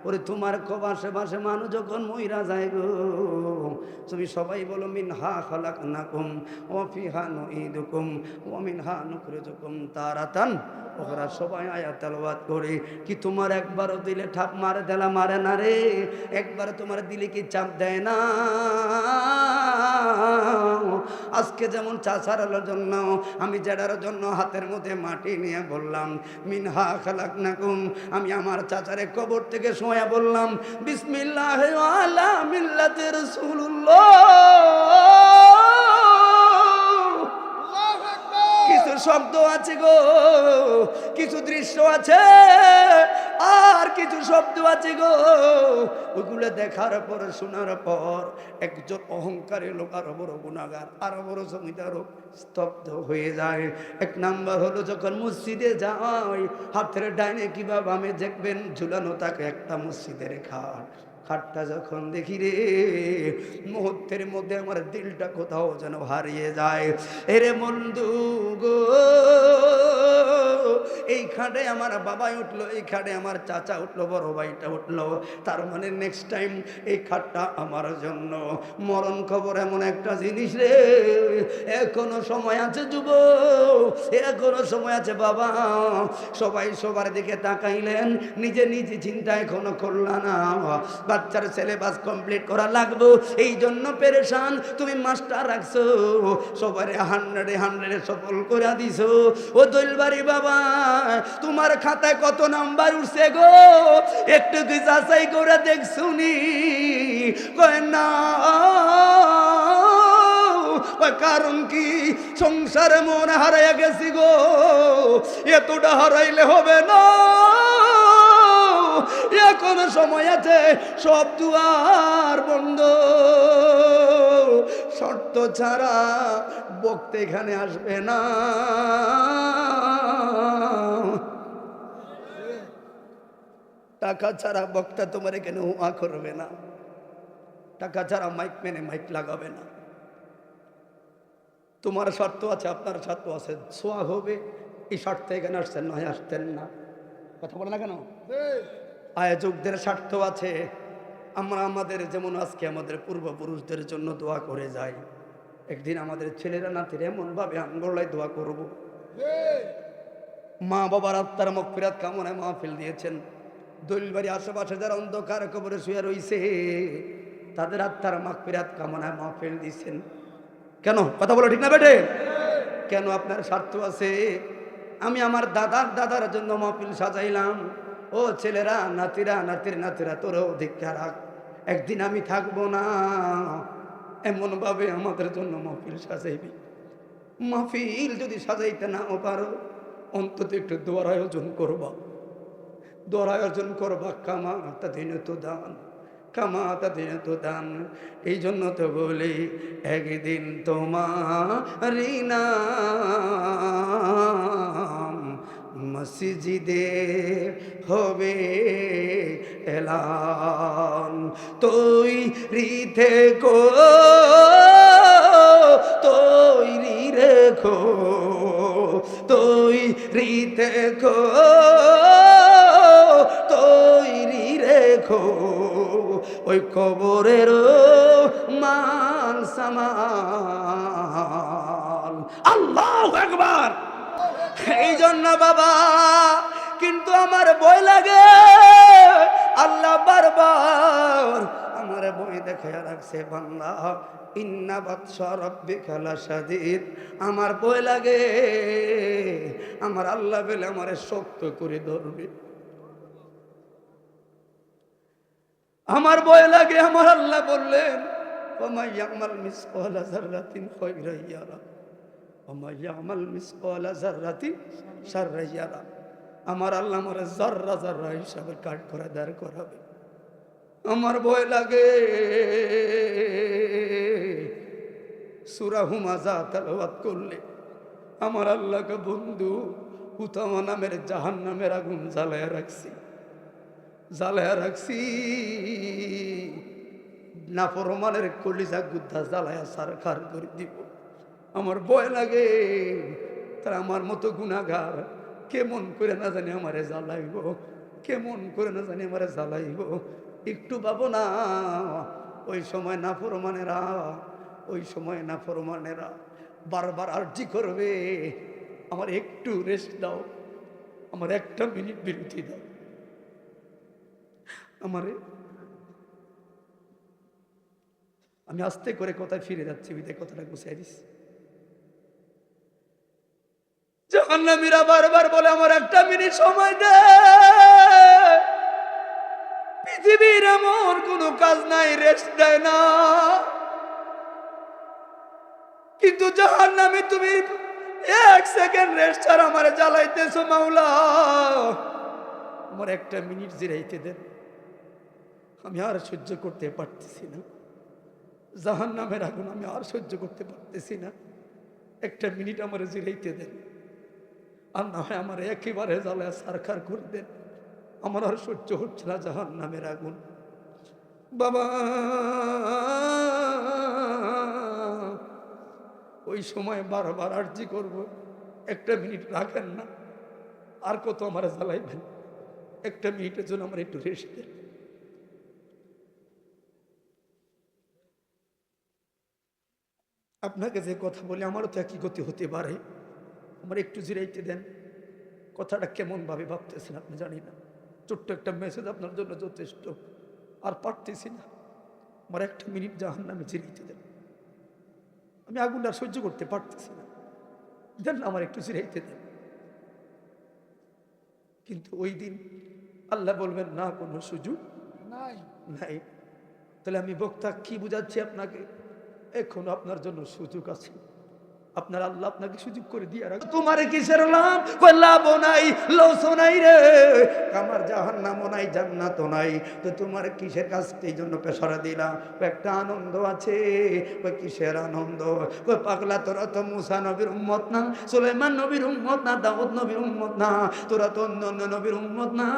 ওরে তোমার খুব আশেপাশে মানুষ যখন মইরা যায় গো, তুমি সবাই বলো মিনহা খালাকনাকুম ওয়া ফিহা নুঈদুকুম ওয়া মিনহা নুখরিজুকুম তারাতান। ওরা সবাই আয়াত তেলাওয়াত করে। কি তোমার একবারও দিলে ঠাপ মারে দেলা মারে না রে? একবার তোমার দিলে কি চাপ দেয় না? আজকে যেমন চাচার জন্য আমি জেডার জন্য হাতের মধ্যে মাটি নিয়ে বললাম মিনহা খালাকনাকুম, আমি আমার চাচারে কবর থেকে শোয়া বললাম বিসমিল্লাহ আলা মিল্লাতি রাসূলুল্লাহ। কিছু শব্দ আছে গো, কিছু দৃশ্য আছে, আর কিছু শব্দ আছে গো, ওগুলো দেখার পর শোনার পর একজন অহংকারী লোক আরো বড় গুনাহগার, আরো বড় জমিদার স্তব্ধ হয়ে যায়। এক নাম্বার হলো যখন মসজিদে যাই, হাতের ডাইনে কিংবা বামে দেখবেন ঝুলানো থাকে একটা মসজিদের খাট। খাটটা যখন দেখি রে, মুহূর্তের মধ্যে আমার দিলটা কোথাও যেন হারিয়ে যায়। এরে বন্ধু গো, এই খাটে আমার বাবাই উঠলো, এই খাটে আমার চাচা উঠলো, বড় ভাইটা উঠলো, তার মানে নেক্সট টাইম এই খাটটা আমার জন্য। মরণ খবর এমন একটা জিনিস রে, এখনো সময় আছে যুব, এখনো সময় আছে বাবা। সবাই সবার দিকে তাকাইলেন, নিজে নিজে চিন্তা এখনো করলা না। বাচ্চার সিলেবাস কমপ্লিট করা লাগবে, এই জন্য পেরেশান। তুমি মাস্টার রাখছো, সবারে 100 সফল করে দিছো। ও দইলবাড়ি বাবা, তোমার খাতায় কত নাম্বার উঠছে গো? একটু কি যাচাই করে দেখছুনি? কয় না। কারণ কি? সংসারে মন হারাইয়া গেছি গো, এতটা হারাইলে হবে না, এখনো সময় আছে, সব দুয়ার বন্ধ। শর্ত ছাড়া বক্তা এখানে আসবে না। টাকা ছাড়া বক্তা তোমার এখানে হুয়া করবে না, টাকা ছাড়া মাইক মেনে মাইক লাগাবে না। তোমার শর্ত আছে, আপনার শর্ত আছে, ছোঁয়া হবে, এই শর্তে এখানে আসছেন, নয় আসতেন না। কথা বলে না কেন? আয়োজকদের স্বার্থ আছে। আমরা আমাদের যেমন আজকে আমাদের পূর্বপুরুষদের জন্য দোয়া করে যাই, একদিন আমাদের ছেলেরা নাতিরা এমনভাবে আঙ্গলায় দোয়া করব। মা বাবার আত্মার মাগফিরাত কামনায় মাহফিল দিয়েছেন। দইলবাড়ি আশেপাশে যারা অন্ধকার কবরে শুয়ে রয়েছে, তাদের আত্মার মাগফিরাত কামনায় মাহফিল দিয়েছেন। কেন? কথা বলো ঠিক না বেটে? কেন? আপনার স্বার্থ আছে। আমি আমার দাদার জন্য মাহফিল সাজাইলাম। ও ছেলেরা, নাতিরা, নাতিরা, তোরও দীক্ষা রাখ, একদিন আমি থাকবো না, এমনভাবে আমাদের জন্য মাহফিল সাজাইবি। মাহফিল যদি সাজাইতে নাও পারো, অন্তত একটু দোয়ার আয়োজন করবা, দোয়ার আয়োজন করবা। কামাতা দিন তো দান, কামাতা দিন তো দান। এই জন্য তো বলি, একদিন তোমার নাম মসজিদে হবে এলান। তৈরি কো, তৈরি রেখো, তৈরি থেকো, তৈরি রেখো, ওই কবরের মান সামাল। আল্লাহু আকবার। এই জন্য বাবা, কিন্তু আমার ভয় লাগে, আল্লাহ বারবার আমার বই দেখে রাখছে, বান্দা ইন্না বাতশা রাব্বিকা লাশাদীদ। আমার ভয় লাগে, আমার আল্লাহ বলে আমারে শক্ত করে ধরবে। আমার ভয় লাগে, আমার আল্লাহ বললেন ওমা ইয়ামাল মিসকালা যাররাতিন খায়রান ইয়ারা ওমা ইয়ামাল মিসকালা যাররাতিন শাররান ইয়ারা। আমার আল্লাহ আমারে যাররা যাররা হিসাবে কাট করে দাঁড় করাবে। আমার ভয় লাগে। সূরা হুমাযা তেলাওয়াত করলে আমার আল্লাহকে বন্ধু উতামা নামের জাহান্নামের আগুন জ্বালায়া রাখছি, জ্বালায়া রাখছি। নাফরমানের কলিজা গুদ্ধা জ্বালায়া সারখার করে দিব। আমার ভয় লাগে, তার আমার মতো গুনাহগার কেমন করে না জানি আমারে জ্বালাইব। কেমন করে না জানি আমারে জ্বালাইব। একটু পাবো না। ওই সময় নাফরমানেরা বারবার আর্জি করবে, আমার একটু রেস্ট দাও, আমার একটা মিনিট বিরতি দাও। আমি আস্তে করে কথায় ফিরে যাচ্ছি, বিদায় কথাটা গুছিয়ে দিস। জাহান্নামীরা বারবার বলে, আমার একটা মিনিট সময় দে। পৃথিবীর এমন কোনো কাজ নাই রেস্ট দেয় না, কিন্তু জাহান্নামী তুমি এক সেকেন্ড রেস্ট ছাড়া আমারে জ্বালাইতেছো মাওলা। আমার একটা মিনিট জিরাইতে দেন, আমি আর সহ্য করতে পারতেছি না। জাহান্নামের আগুন আমি আর সহ্য করতে পারতেছি না, একটা মিনিট আমার জিরাইতে দেন। আর না হয় আমার একেবারে জ্বালায় সারখার করে দেন, আমার আর সহ্য হচ্ছে না জাহান্নামের আগুন। বাবা, ওই সময় বারবার আর্জি করব, একটা মিনিট রাখেন না, আর কত আমার জ্বালাইবেন, একটা মিনিটের জন্য আমার একটু রেস্ট দেন। আপনাকে যে কথা বলি আমারও তো একই গতি হতে পারে, আমার একটু জিরাইতে দেন। কথাটা কেমন ভাবে ভাবতেছেন আপনি জানি না, ছোট্ট একটা মেসেজ আপনার জন্য যথেষ্ট, আর পারতেছি না, আমার একটা মিনিট জাহান্নামে জিরাইতে দেন। আমি আগুনটা সহ্য করতে পারতেছি না, দেন আমার একটু জিরাইতে দেন। কিন্তু ওই দিন আল্লাহ বলবেন না, কোনো সুযোগ নাই। তাহলে আমি বক্তা কি বুঝাচ্ছি আপনাকে, এখনো আপনার জন্য সুযোগ আছে। আপনার আল্লাহ আপনাকে সুযোগ করে দিয়ে রাখবে। তোমার কিসের লাভ? কই লাভ নাই, লস নাই রে। আমার জাহান্নামও নাই, জান্নাতও নাই, তো তোমার কিসের কাছে এই জন্য পেশারা দিলাম? একটা আনন্দ আছে। ওই কিসের আনন্দ? ওই পাগলা, তোরা তো মুসা নবীর উম্মত না, সুলাইমান নবীর উম্মত না, দাউদ নবীর উম্মত না, তোরা তো অন্য নবীর উম্মত না,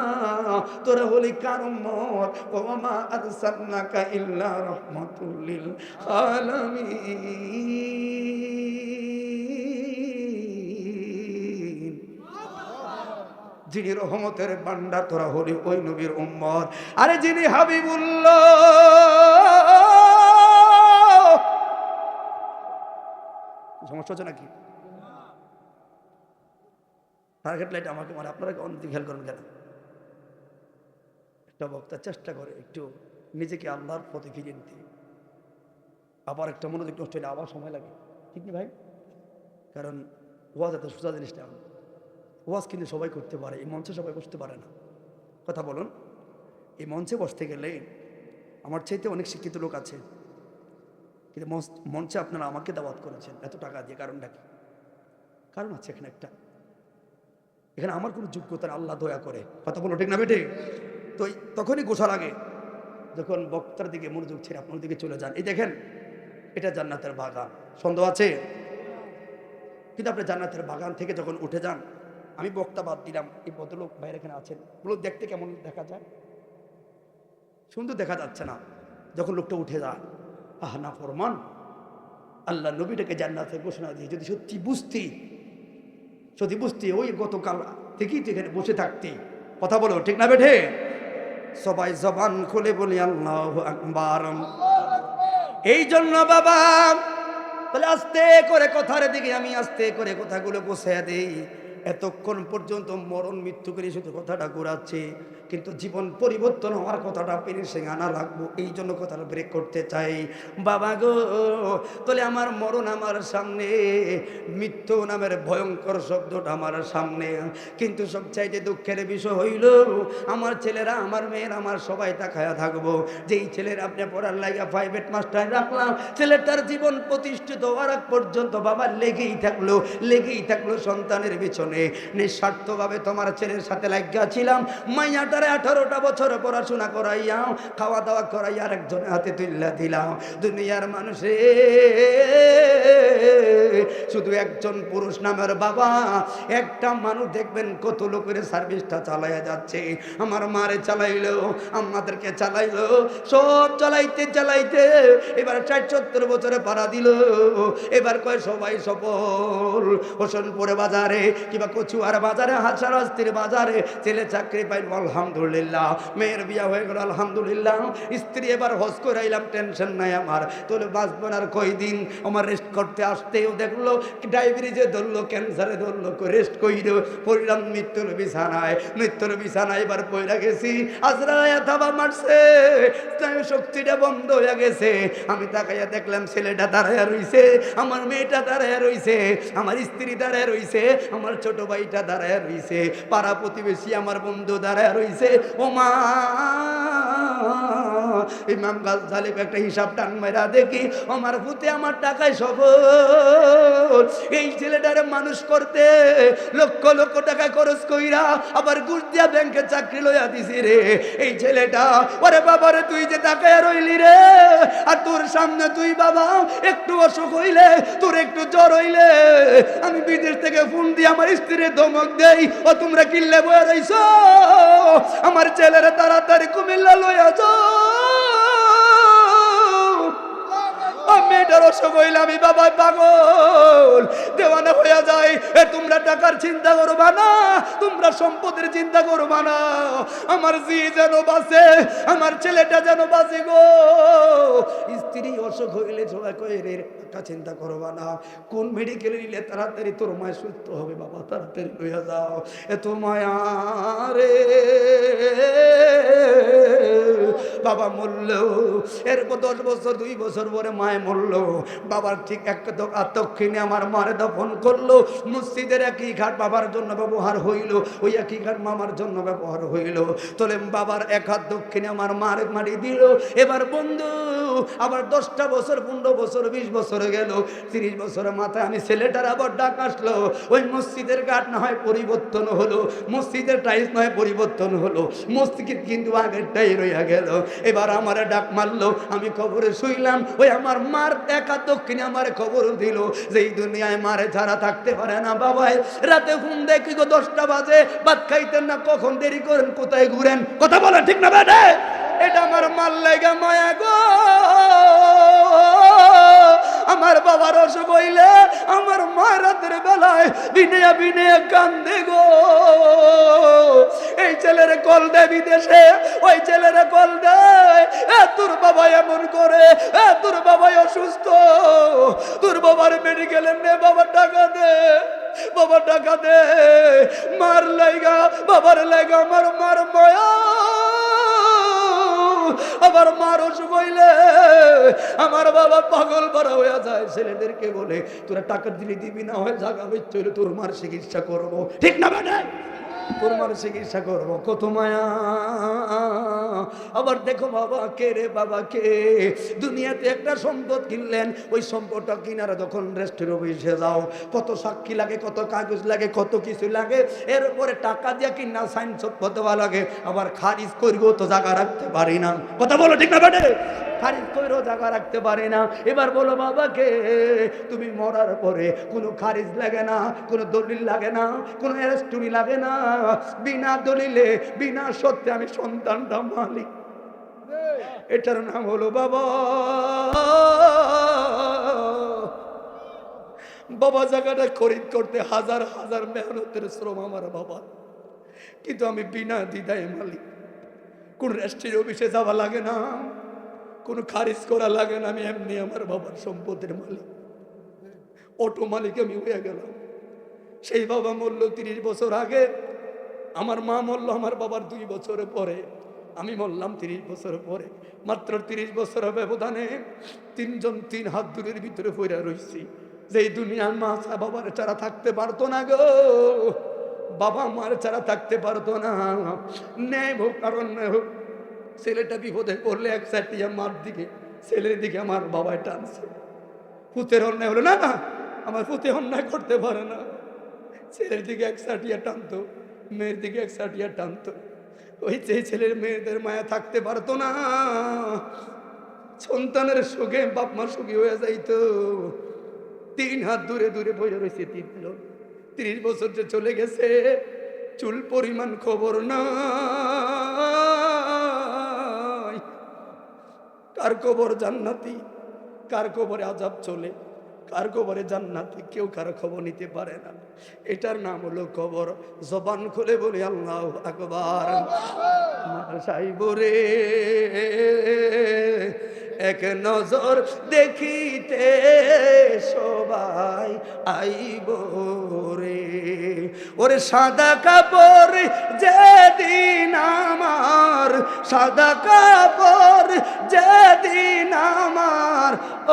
তোরা হলি কার উম্মত? ওয়া মা আরসালনাকা ইল্লা রাহমাতুল লিল আলামিন। যিনি রহমতের ভান্ডার, তোরা হলি ওই নবীর উম্মত। আরে যিনি হাবিবুল্লাহ, সমস্যা হচ্ছে নাকি? টার্গেট লাইট আমাকে মানে, আপনারা অন্যদিকে খেয়াল করেন কেন? একটা বক্তা চেষ্টা করে একটু নিজেকে আল্লাহর পথে ফিরিয়ে নিতে, আবার একটা মনোযোগ নষ্ট হলে আবার সময় লাগে, ঠিক না ভাই? কারণ ওয়াজ এত সোজা জিনিসটা, ওয়াজ কিন্তু সবাই করতে পারে, এই মঞ্চে সবাই বসতে পারে না। কথা বলুন, এই মঞ্চে বসতে গেলে আমার চাইতে অনেক শিক্ষিত লোক আছে, কিন্তু মঞ্চে আপনারা আমাকে দাওয়াত করেছেন এত টাকা দিয়ে, কারণটা কি? কারণ আছে এখানে একটা, এখানে আমার কোনো যোগ্যতা আল্লাহ দয়া করে। কথা বলো, ঠিক না বেটে? তো তখনই গোসা লাগে যখন বক্তার দিকে মনোযোগ ছেড়ে আপনার দিকে চলে যান। এই দেখেন, এটা জান্নাতের বাগান, সন্দেহ আছে? কিন্তু আপনি জান্নাতের বাগান থেকে যখন উঠে যান, আমি বক্তা বাদ দিলাম, এই ভদ্রলোক বাইরে এখানে আছেন, বলো দেখতে কেমন দেখা যায়? সুন্দর দেখা যাচ্ছে না? যখন লোকটা উঠে যায়, আহ না ফরমান, আল্লাহ নবীটাকে জান্নাতের ঘোষণা দিয়ে যদি সত্যি বুঝতি ওই গতকাল থেকেই তো এখানে বসে থাকতি। কথা বলো, ঠিক না বেঠে? সবাই জবান খুলে বলি আল্লাহু আকবার। এই জন্য বাবা, তাহলে আস্তে করে কথার দিকে আমি আস্তে করে কথাগুলো বসে দেই। এতক্ষণ পর্যন্ত মরণ মৃত্যু করে শুধু কথাটা ঘোরাচ্ছে, কিন্তু জীবন পরিবর্তন হওয়ার কথাটা ফিনিশিং আনা লাগবো, এই জন্য কথাটা ব্রেক করতে চাই। বাবা গো, তাহলে আমার মরণ আমার সামনে, মৃত্যু নামের ভয়ঙ্কর শব্দটা আমার সামনে, কিন্তু সবচাইতে দুঃখের বিষয় হইল আমার ছেলেরা, আমার মেয়েরা, আমার সবাই তাকায়া থাকবো। যেই ছেলের আপনি পড়ার লাগা প্রাইভেট মাস্টার রাখলাম, ছেলেটার জীবন প্রতিষ্ঠিত হওয়ার আগ পর্যন্ত বাবা লেগেই থাকলো সন্তানের পিছনে। নিঃস্বার্থভাবে তোমার ছেলের সাথে লাগিয়াছিলাম, মাইয়াটারে 18টা বছর পড়াশোনা করাইয়া, খাওয়া দাওয়া করাইয়া আরেকজনের হাতে তুল্লা দিলাম। দুনিয়ার মানুষে শুধু একজন পুরুষ নামের বাবা, একটা মানুষ দেখবেন কত লোকের সার্ভিসটা চালাইয়া যাচ্ছে। আমার মারে চালাইলো, আমাদেরকে চালাইলো, সব চালাইতে এবার 60-70 বছরে পাড়া দিল। এবার কয় সবাই সফল। হোসেনপুরে বাজারে কিভাবে বা কচুয়ার বাজারে, হাসারাস্তির বাজারে ছেলে চাকরি পাইল আলহামদুলিল্লাহ, মেয়ের বিয়া হয়ে গেল আলহামদুলিল্লাহ, স্ত্রী এবার হজ করে আইলাম, টেনশন নাই আমার, তোলে বাঁচবেন আর কয়দিন। আমার রেস্ট করতে আসতেও দেখলো ডায়াবেটিসে ধরলো, ক্যান্সারে ধরলো, রেস্ট কইর পড়লাম মৃত্যুর বিছানায়। মৃত্যুর বিছানায় এবার পড়া গেছি, আজরাইল থাবা মারছে, স্নায়ু শক্তিটা বন্ধ হয়ে গেছে। আমি তাকাইয়া দেখলাম ছেলেটা দাঁড়াইয়া রইছে, আমার মেয়েটা দাঁড়াইয়া রইছে, আমার স্ত্রী দাঁড়াইয়া রইছে, আমার ছোট ভাইটা দাঁড়াইয়া রইছে, পাড়া প্রতিবেশী আমার বন্ধু দাঁড়াইয়া রইছে। ও মা, ইমাম গাজ্জালি একটা হিসাব টান মেরা দেখি, আমার পুতে আমার টাকায় সফল। এই ছেলেটারে মানুষ করতে লক্ষ লক্ষ টাকা খরচ কইরা আবার ঘুষ দিয়া ব্যাংকে চাকরি লইয়া দিছি রে। এই ছেলেটা, ওরে বাবা রে, তুই যে টাকায় রইলি রে, আর তোর সামনে তুই বাবা একটু অসুখ হইলে, তোর একটু জ্বর হইলে, আমি বিদেশ থেকে ফোন দিয়ে আমার স্ত্রীর ধমক দেই, ও তোমরা কিল্লে বয়ে রইছো, আমার ছেলেরা তাড়াতাড়ি কুমিল্লা লইয়া যাও। মেয়েটার অসুখ হইলে আমি বাবা পাগল দেওয়ানা হইয়া যায়। তোমরা টাকার চিন্তা করবা না, তোমরা সম্পদের চিন্তা করবা না, আমার জি যেন বাঁচে, আমার ছেলেটা যেন বাঁচে গো। স্ত্রী অসুখ হইলে সবাই কয়ে রে টাকা চিন্তা করবা না, কোন মেডিকেলে নিলে তাড়াতাড়ি তোর মায় সুস্থ হবে বাবা, তাড়াতাড়ি লইয়া যাও। এত মায়া রে, বাবা মরল, এরপর 10 বছর 2 বছর পরে মায় মরল। বাবার ঠিক একটা দক্ষিণে আমার মারে দফন করলো। মসজিদের একই ঘাট বাবার জন্য ব্যবহার হইল, ওই একই ঘাট মামার জন্য ব্যবহার হইল। তোলে বাবার এক হাত দক্ষিণে আমার মারে মারি দিল। এবার বন্ধু আবার 10টা বছর 15 বছর 20 বছর গেল, 30 বছরের মাথায় আমি ছেলেটার আবার ডাক আসলো। ওই মসজিদের ঘাট না হয় পরিবর্তন হলো, মসজিদের টাইলস না হয় পরিবর্তন হলো, মসজিদ কিন্তু আগেরটাই রইয়া গেল। এবার আমার ডাক মারলো, আমি খবরে শুইলাম। ওই আমার মার একা দক্ষিণে আমার খবর দিল যে এই দুনিয়ায় মারে ছাড়া থাকতে পারে না বাবাই। রাতে ফোন দেখি গো 10টা বাজে, ভাত খাইতেন না, কখন দেরি করেন, কোথায় ঘুরেন, কথা বলে ঠিক না বেটে? এটা আমার মার লাগা মায়া গো। আমার বাবার অসুখ হইলে আমার মা রাতের বেলায় বিনয়া বিনয়া কান্দে গো। এই ছেলেরে কল দেয় বিদেশে, ওই ছেলেরে কল দেয়, তোর বাবা এমন করে, তোর বাবা অসুস্থ, তোর বাবার মেডিকেলে নে, বাবা টাকা দে, বাবা টাকা দে, মার লাইগা, বাবার লাইগা আমার মার মায়া। আবার মার অসুখ হইলে আমার বাবা পাগল পারা হয়ে যায়। ছেলেদেরকে বলে তোরা টাকা দিলে দিবি, না হয় জায়গা বেচতে হইলে তোর মার চিকিৎসা করবো, ঠিক না বেটা? তোর মার চিকিৎসা করবো, কত মায়া। আবার দেখো বাবা কে রে, বাবা কে? দুনিয়াতে একটা সম্পদ কিনলেন, ওই সম্পদটা কিনার যখন রেস্টের অফিসে যাও, কত সাক্ষী লাগে, কত কাগজ লাগে, কত কিছু লাগে, এর উপরে টাকা দিয়ে কিনা সাইন সভ্য দেওয়া লাগে। আবার খারিজ করবো তো জায়গা রাখতে পারি না, কথা বলো ঠিক না বেটে? খারিজ করেও জায়গা রাখতে পারে না। এবার বলো বাবাকে, তুমি মরার পরে কোনো খারিজ লাগে না, কোনো দলিল লাগে না, কোনো অ্যারেস্টুরি লাগে না, বিনা দলিলে বিনা সত্যে আমি সন্তানটা মালিক। এটার নাম হলো বাবা। বাবা জায়গাটা খরিদ করতে হাজার হাজার মেহনতের শ্রম আমার বাবা, কিন্তু আমি বিনা দ্বিধায় মালিক। কোন রেস্ট্রির অফিসে যাওয়া লাগে না, কোনো খারিজ করা লাগে না, আমি এমনি আমার বাবার সম্পদের মালিক, অটো মালিক আমি হয়ে গেলাম। সেই বাবা মরল 30 বছর আগে, আমার মা মরল আমার বাবার 2 বছর পরে, আমি মরলাম 30 বছর পরে। মাত্র 30 বছরের ব্যবধানে 3 জন 3 হাত দূরের ভিতরে পড়ে রয়েছি। যে দুনিয়ার মা বাবার ছাড়া থাকতে পারতো না গো, বাবা মার ছাড়া থাকতে পারতো না। ন্যায় হোক কারণ ন্যায় হোক, ছেলেটা বিপদে পড়লে এক সাইটিয়া মার দিকে, ছেলের দিকে আমার বাবায় টানছে। পুতের অন্যায় হলো না, আমার পুতে অন্যায় করতে পারে না, ছেলের দিকে এক সাইটিয়া টানতো, মেয়ের দিকে এক সাইটিয়া টানতো। ওই যে ছেলের মেয়েদের মায়া থাকতে পারতো না, সন্তানের সুখে বাপ মার সুখী হয়ে যাইতো। 3 হাত দূরে দূরে বসে রয়েছে 3 জন। 30 বছর যে চলে গেছে, চুল পরিমাণ খবর না। কার কবর জান্নাতি, কার কবরে আযাব চলে, কার কবরে জান্নাতি, কেউ কারো খবর নিতে পারে না। এটার নাম হলো কবর। জবান খুলে বলি আল্লাহু আকবার। সাইব রে এক নজর দেখিতে সবাই আইব রে। ওরে সাদা কাপড় যেদিন আমার, সাদা কাপড় যেদিন আমার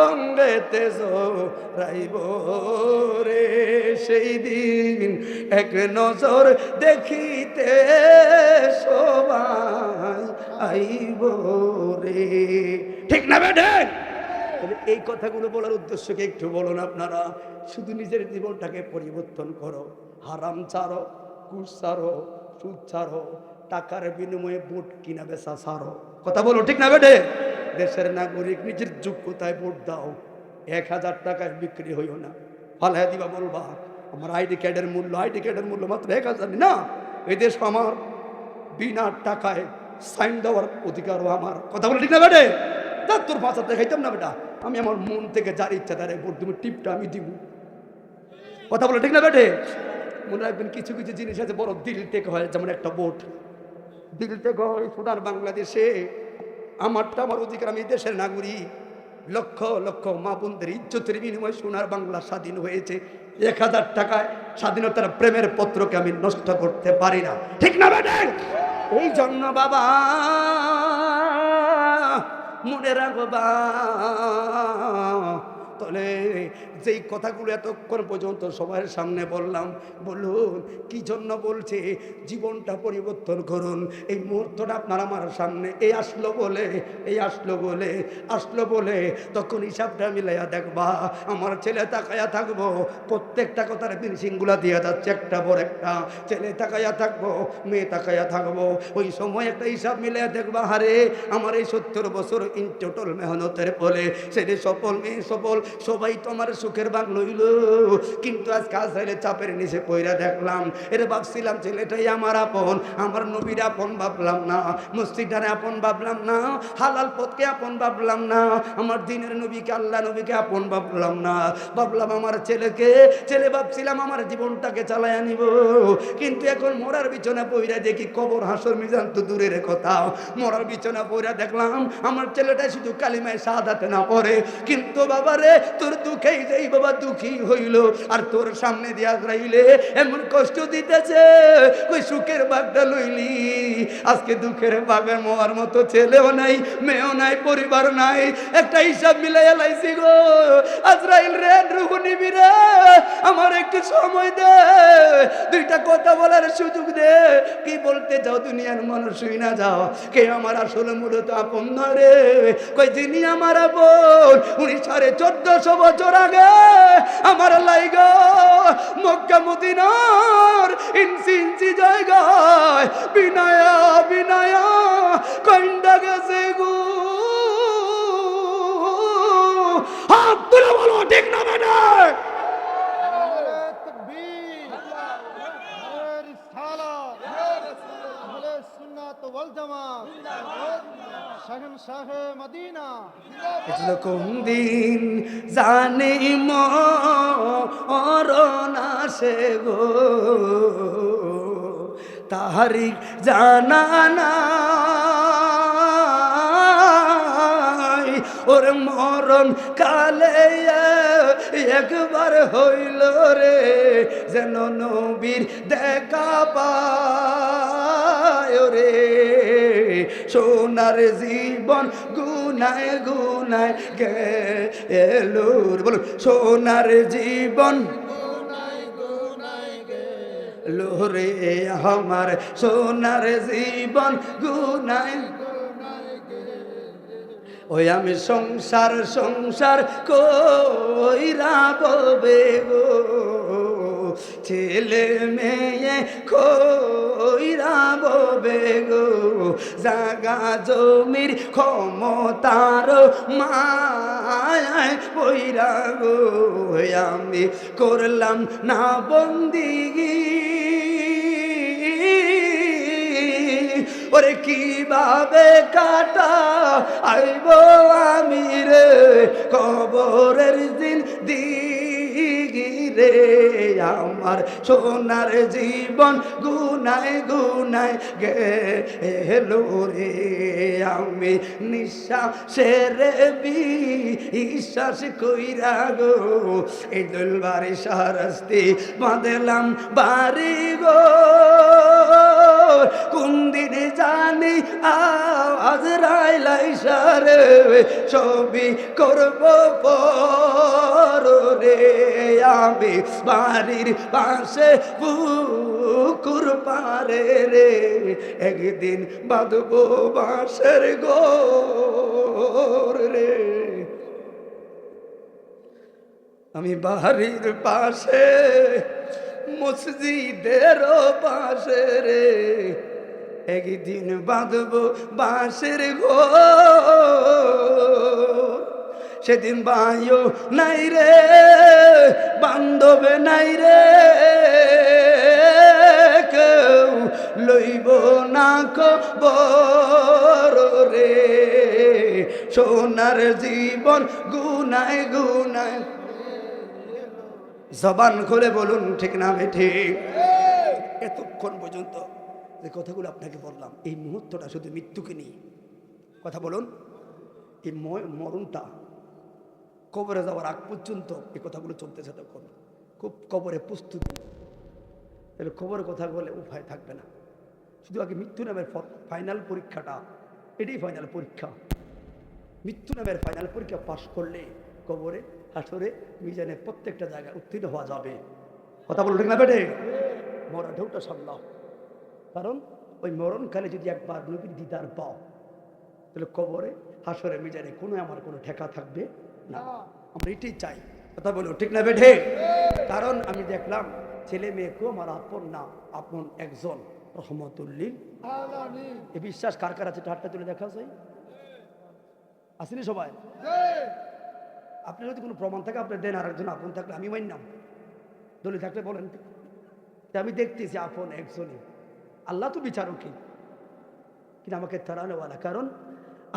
অঙ্গেতে জড়াইব রে, সেই দিন এক নজর দেখিতে সবাই আইব রে। ঠিক না বেঠে? এই কথাগুলো বলার উদ্দেশ্যকে একটু বলুন আপনারা। শুধু নিজের জীবনটাকে পরিবর্তন করো, হারাম ছাড়ো, ঘুষ ছাড়ো, সুদ ছাড়ো, টাকার বিনিময়ে ভোট কিনা বেচা ছাড়ো। কথা বলো, ঠিক না বেঠে? দেশের নাগরিক, নিজের যোগ্যতায় ভোট দাও। 1000 টাকায় বিক্রি হইও না। ফালাই দিবা, বলবা আমার আইডি কার্ডের মূল্য মাত্র 1000 না। এই দেশ আমার, বিনা টাকায় সাইন দেওয়ার অধিকারও আমার। কথা বলে, ঠিক না বেটে? তোর 5000 টাকা খাইতাম না বেটা, আমি আমার মন থেকে যার ইচ্ছা তারে ভোট দিব, টিপটা আমি দিব। কথা বলে, ঠিক না বেটে? মনে রাখবেন, কিছু কিছু জিনিস আছে বড় দিল থেকে হয়, যেমন একটা ভোট দিল থেকে হয়। সুদান বাংলাদেশে আমারটা আমার অধিকার, আমি দেশের নাগরিক। লক্ষ লক্ষ মা বোনদের ইজ্জতের বিনিময়ে সোনার বাংলা স্বাধীন হয়েছে। 1000 টাকায় স্বাধীনতার প্রেমের পত্রকে আমি নষ্ট করতে পারি না, ঠিক না বেটে? এই জন্য বাবা মনে রাখবা, তলে যেই কথাগুলো এতক্ষণ পর্যন্ত সবার সামনে বললাম, বলুন কি জন্য বলছে? জীবনটা পরিবর্তন করুন। এই মুহূর্তটা আপনার আমার সামনে এই আসলো বলে তখন হিসাবটা মিলাইয়া দেখবা। আমার ছেলে তাকাইয়া থাকবো, প্রত্যেকটা কথার ফিনিশিংগুলা দিয়ে যাচ্ছে একটা পর একটা। ছেলে তাকাইয়া থাকবো, মেয়ে তাকাইয়া থাকবো। ওই সময় একটা হিসাব মিলাইয়া দেখবা, হারে আমার এই 70 বছর ইন টোটাল মেহনতের ফলে ছেলে সফল, মেয়ে সফল, সবাই তো আমার সুখের ভাগ লইল। কিন্তু আজ কাজ হইলে চাপের নিচে পইরা দেখলাম, এর ভাবছিলাম ছেলেটাই আমার আপন, আমার নবীর আপন ভাবলাম না, মসজিদের আপন ভাবলাম না, হালাল পথকে আপন ভাবলাম না, আমার দিনের নবীকে, আল্লাহ নবীকে আপন ভাবলাম না, ভাবলাম আমার ছেলে ভাবছিলাম আমার জীবনটাকে চালায় আনিব। কিন্তু এখন মরার বিছানা পইরা দেখি, কবর হাসর মিজান তো দূরের কথা, মরার বিছানা পইরা দেখলাম আমার ছেলেটা শুধু কালিমায় শাহাদাতে না পড়ে, কিন্তু বাবা রে তোর দুঃখেই যেই বাবা দুঃখী হইল, আর তোর সামনে দিয়া রাইলে এমন কষ্ট দিতেছে, ওই সুখের ভাগটা লইলি, আজকে দুঃখের ভাগের মোয়ার মতো ছেলেও নাই, মেয়েও নাই, পরিবার নাই। একটা হিসাব মিলাই লাইছি গো। আজরাইল রে, রুহু নিবি রে, আমার একটু সময় দে, দুইটা কথা বলার সুযোগ দে। কি বলতে যাও দুনিয়ার মানুষ শুই না যাও, কে আমার আসলে মূলত আপন রে? কই যিনি আমার আপন, উনি 1450 বছর আগে আমার লাইগা মক্কা মদিনার ইঞ্চি ইঞ্চি জায়গায় বিনায়া কইন্ডা গেছে গো। হাত তুলে বলো, ঠিক না বেটা? কোন দিন জানি মরণ আসে গো, তারিখ জানা নাই, ওর মরণ কালে একবার হইল রে, যেন নবীর দেখা পায় রে। সোনার জীবন গুনায় গুনায় গেল, বলুন সোনার জীবন লোরে, আমার সোনার জীবন গুনায়। ওই আমি সংসার কইরা ববে গো, ছেলে মেয়ে কইরা ববে গো, জাগা জমির ক্ষমতার মায় পইরা গো, আমি করলাম না বন্দিগি, ওরে কিভাবে কাটা আইব আমি রে কবরের দিন দিগি রে, আমার সোনার জীবন গুনায় গুনায় গেল রে। আমি নিঃশ্বাসের বিশ্বাস কইরা গো এই দুলবারে শাস্তি বাঁধলাম বাড়ি গো। কোন দিনে জানি আজরাইল আইসারে ছবি করব পর রে। আমি বাড়ির পাশে পুকুর পারে রে একদিন বাঁধবো বাঁশের ঘর রে। আমি বাড়ির পাশে মসজিদের পাশে রে একদিন বাঁধবো বাঁশের ঘর। সেদিন বায়ু নাই রে বান্ধব নাই রে কেউ লইব না খবর রে। সোনার জীবন গুনায় গুনায়। জবান খুলে বলুন ঠিক না ঠিক? এতক্ষণ পর্যন্ত যে কথাগুলো আপনাকে বললাম এই মুহূর্তটা শুধু মৃত্যুকে নিয়ে কথা বলুন। এই মরণটা কবরে যাওয়ার আগ পর্যন্ত এই কথাগুলো চলতেছে। তখন খুব কবরে প্রস্তুতি, তাহলে কবরের কথা বলে উপায় থাকবে না। শুধু আগে মৃত্যু নামের ফাইনাল পরীক্ষাটা, এটাই ফাইনাল পরীক্ষা। মৃত্যু নামের ফাইনাল পরীক্ষা পাশ করলে কবরে হাসরে মিজানের প্রত্যেকটা জায়গায় উত্তীর্ণ হওয়া যাবে। কথা বলুন ঠিক না বেটে? মরা ঢেউটা সামলাও, কারণ ওই মরণকালে যদি একবার নবীর দিদার পাও তাহলে কবরে হাসরে মিজানে কোনো আমার কোনো ঠেকা থাকবে না। আমরা এটাই চাই। কথা বলুন ঠিক না বেটে? কারণ আমি দেখলাম ছেলে মেয়েকেও আমার আপন না, আপন একজন রহমতুল্লিল আলামিন। এই বিশ্বাস কার কার আছে? হাতটা তুলে দেখা যায় আসেনি সবাই? আপনি যদি কোনো প্রমাণ থাকে আপনি দেন, আর একজন আপন থাকলে আমি মানলাম, দলি থাকলে বলেন। আমি দেখতেছি আপন একজনই, আল্লাহ তো বিচারকই, কিন্তু আমাকে তাড়ানোওয়ালা। কারণ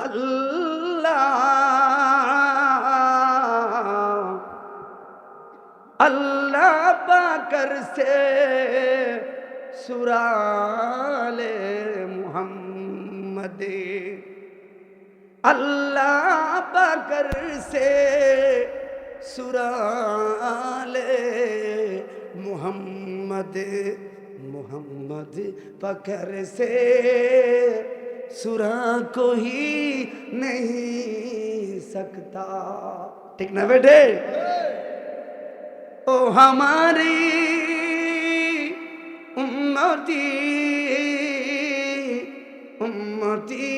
আল্লাহ আল্লাহ পাকর সে সুরালে মুহাম্মদ, अल्लाह पकर से सुराले मोहम्मद, मोहम्मद पकर से सुरा कोई नहीं सकता। ठीक ना बेटे? ओ हमारी उम्मती उम्मती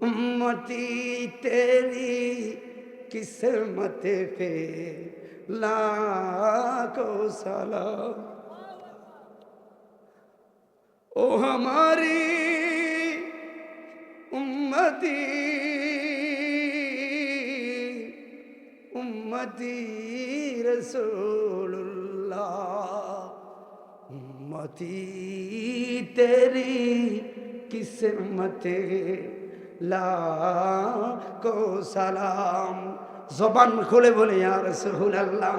उम्मती तेरी किस्मत पे लाखों सलाम। ओ हमारी उम्मती उम्मती रसूलुल्लाह, उम्मती तेरी किस्मत लाखो सलाम। জবান খুলে বলে ইয়া রাসূলুল্লাহ।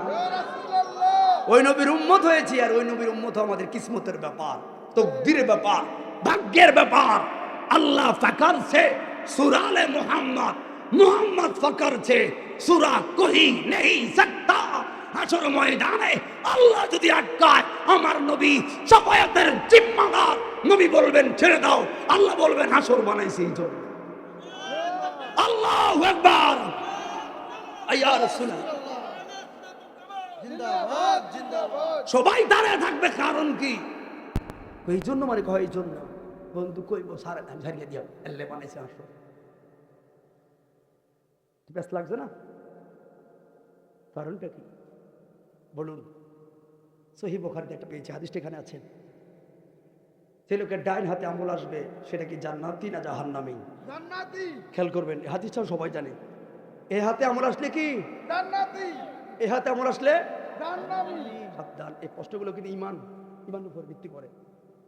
ওই নবীর উম্মত হয়েছি, আর ওই নবীর উম্মত আমাদের কিসমতের ব্যাপার, তকদিরের ব্যাপার, ভাগ্যের ব্যাপার। আল্লাহ ফকর সে সুরালে মোহাম্মদ, মোহাম্মদ ফকর সে সুরা কোই নেই সকতা। হাসর ময়দানে আল্লাহ যদি আটকায় আমার নবী শাফায়াতের জিম্মাদার। নবী বলবেন ছেড়ে দাও, আল্লাহ বলবেন হাসর বানাইছি এই জন্য। আল্লাহু আকবার। ইয়া রাসূলুল্লাহ জিন্দাবাদ জিন্দাবাদ। সবাই দাঁড়িয়ে থাকবে, কারণ কি? এই জন্য মানে কয় এই জন্য বন্ধু কইব সারা ধান ঝাড়িয়ে দিও, আল্লাহ বানাইছে হাসর। বেশ লাগছে না? কারণটা কি বলুন? সহিহ বুখারীতে একটা পেয়েছি, হাদিসটা এখানে আছে। যে লোকের ডাইন হাতে আঙুল আসবে সেটা কি জান্নাতি না জাহান্নামী? জান্নাতি। খেয়াল করবেন, এই হাদিসটাও সবাই জানে। এই হাতে আঙুল আসলে কি জান্নাতি, এই হাতে আঙুল আসলে জাহান্নামী। সাবধান, এই প্রশ্নগুলো কিন্তু ইমানের উপর ভিত্তি করে,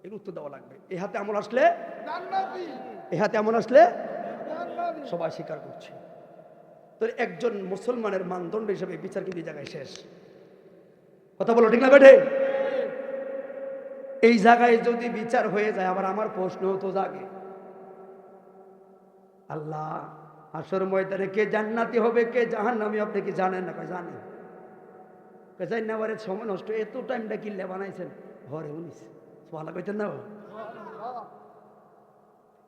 এর উত্তর দেওয়া লাগবে। এই হাতে আঙুল আসলে জান্নাতি, এই হাতে আঙুল আসলে জাহান্নামী। সবাই স্বীকার করছে। তো একজন মুসলমানের মানদণ্ড হিসেবে বিচার কিন্তু এই জায়গায় শেষ। কথা বলো ঠিক না বেঠে? এই জায়গায় যদি বিচার হয়ে যায়, আবার আমার প্রশ্ন তো জাগে, আল্লাহ হাসর ময়দানে কে জান্নাতি হবে কে জাহান্নামী, আপনি কি জানেন না? জানেন। জানি না, আবার সময় নষ্ট, এত টাইমটা কিনলে বানাইছেন ঘরে উনিস ভালো কইতেন না।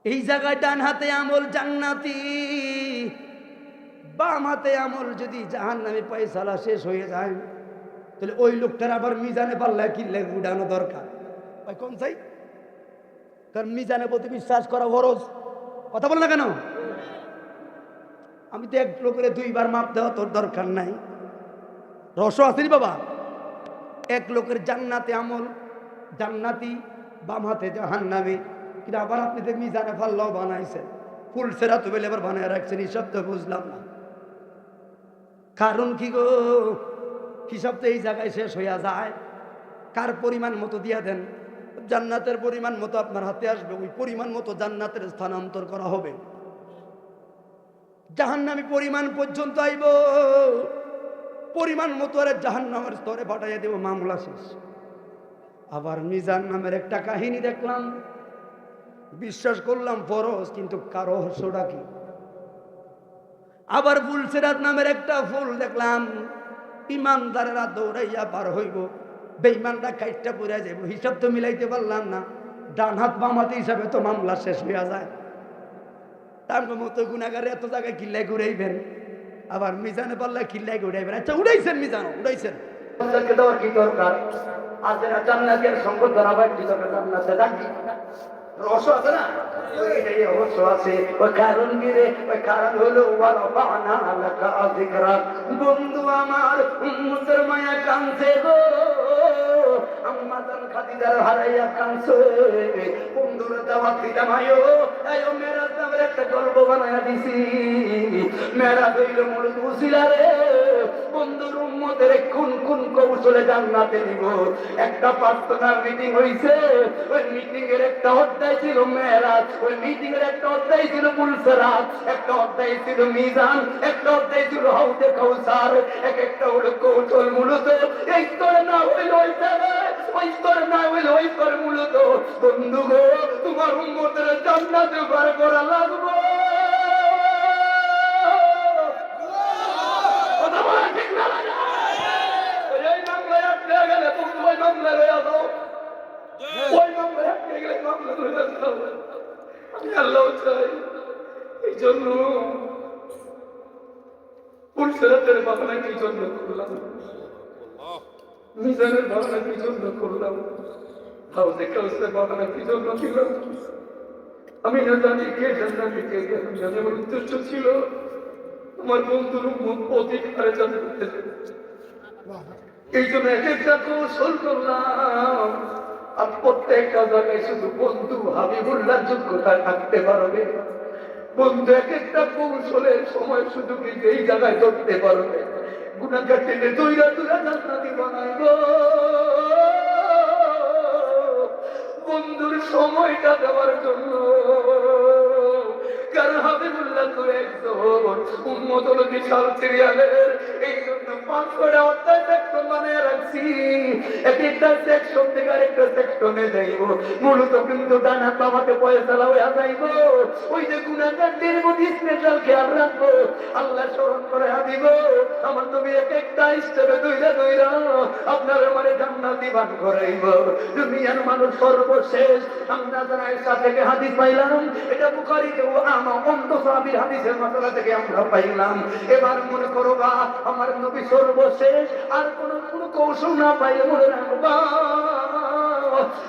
এই জায়গায় ডান হাতে আমল জান্নাতি, বাম হাতে আমল যদি জাহান্নামী পয়সালা শেষ হয়ে যায়, তাহলে ওই লোকটার আবার মিজানে পাল্লা কিনলে উঠানো দরকার। ভাই কোন চাই? কারণ মিজানের প্রতি বিশ্বাস করা ফরজ। কথা বল না কেন? আমি তো এক লোকের দুইবার মাপ দেওয়া তোর দরকার নাই, রস আসেনি বাবা। এক লোকের জান্নাতে আমল জান্নাতি, বাম হাতে জাহান্নামী, কিন্তু আবার আপনি তো মিজানে পাল্লাও বানাইছেন, ফুল সেরা তো বেলে আবার বানায় রাখছেন, হিসাব তো বুঝলাম না। কারণ কি গো? হিসাব তো এই জায়গায় শেষ হইয়া যায়। কার পরিমাণ মতো দিয়া দেন, জান্নাতের পরিমাণ মতো আপনার হাতে আসবে, ওই পরিমাণ মতো জান্নাতের স্থানান্তর করা হবে। জাহান্নামী পরিমাণ পর্যন্ত আইব, পরিমাণ মতো আরে জাহান্নামের স্তরে পাঠাইয়া দেব, মামলা শেষ। আবার মিজান নামের একটা কাহিনী দেখলাম, বিশ্বাস করলাম ফরজ, কিন্তু কারো রহস্যটা কি? আবার ফুলসেরাত নামের একটা ফুল দেখলাম, ইমানদারেরা দৌড়াইয়া পার হইব, বেঈমানরা কাইটটা পড়ে যাব। হিসাব তো মিলাইতে পারলাম না, ডান হাত বাম হাত হিসাবে তো মামলা শেষ হইয়া যায়। তার মতো গুণাগারে এত জায়গায় কিল্লাই ঘুরাইবেন, আবার মিজানে পাল্লা কিল্লাই ঘুরাইবেন। আচ্ছা উড়াইছেন, মিজান উড়াইছেন, দেওয়ার কি দরকার? আছে না জান্নাতের সঙ্গ ধরাবার কি দরকার? জান্নাতে ডাকি রহস্য আছে না, ওইটাই রহস্য আছে। ওই কারণ কি রে? ওই কারণ হলো বন্ধু আমার উম্মতের মায়া কাঁদছে গো, আম্মা জান খাদিজার হারাইয়া কাঁদছে, বন্ধুর দাওয়াত দিতাম আয়ো আয়ো মেরাজ নামের একটা গল্প বানায়া দিছি। মেরাজ হইল মূলত উসিলা রে, বন্ধুর উম্মতের কোন কোন কৌশলে জান্নাতে নিব। একটা প্রার্থনার মিটিং হইছে, ওই মিটিং এর একটা অধ্যায় ছিল মেরাজ, ওই মিটিং এর একটা অধ্যায় ছিল পুলসরাত, একটা অধ্যায় ছিল মিজান, একটা অধ্যায় ছিল হাউজে কাউসার। এক একটা হলো কৌশল মূলত এই স্তরে না হইল ওই স্তরে, ওই স্তরে না হইল ওই স্তরে মূলত। বন্ধু গো, তোমার উম্মতের জান্নাতে পার করা লাগবে। কথা বলা ঠিক না? ওই মামলায় আটকে গেলে বন্ধু, ওই মামলায় রয়ে যাও, ওই মামলায় আটকে গেলে মামলা রয়ে যাও। আমি আল্লাহ চাই, এই জন্য পুলসেরাতের বাহানা কি জন্য করলাম, মিজানের বাহানা কি জন্য করলাম, হাউজে কাউসারের বাহানা কি জন্য দিলাম? আমি না জানি কে জান্নাতে কে জানে। আমার উদ্দেশ্য ছিল আমার বন্ধুর মুখ অধিকারে জানতে, এই জন্য এক একটা কৌশল করলাম। আর প্রত্যেকটা জায়গায় শুধু বন্ধু হাবিবুল্লাহ যোগ্যতা থাকতে পারবে, বন্ধু এক একটা কৌশলের সময় শুধু কিন্তু এই জায়গায় ধরতে পারবে। গুনাহগার টেনে দইরা দইরা জান্নাতি বানাইব। বন্ধুর সময়টা দেওয়ার জন্য, কারণ হাবিবুল্লাহ তো একজন উম্মত হলো বিশাল সিরিয়ালের, এই জন্য 5 অধ্যায় সেকশন বানিয়ে রাখছি। এক একটা সেকশন থেকে আরেকটা সেকশনে যাইব, মূলত কিন্তু ডানা বাবাকে পয়সালা হয়ে যাইব। ওই যে গুনাহগারদের প্রতি স্পেশাল খেয়াল রাখবো, আল্লাহ স্মরণ করে হাবিব আমার নবী এক একটা স্টেপে দইরা দইরা আপনার মানে জান্নাতি বান করাইব। দুনিয়ার মানুষ সর্বশেষ আমরা যারা আয়েশা থেকে হাদিস পাইলাম, এটা বুখারীতে অন্ধ সাহাবীর হাদিসের মাসলা থেকে আমরা পাইলাম। এবার মনে করো বা আমার নবী সর্বশেষ, আর কোন কৌশল না পাইলে মনে রাখবা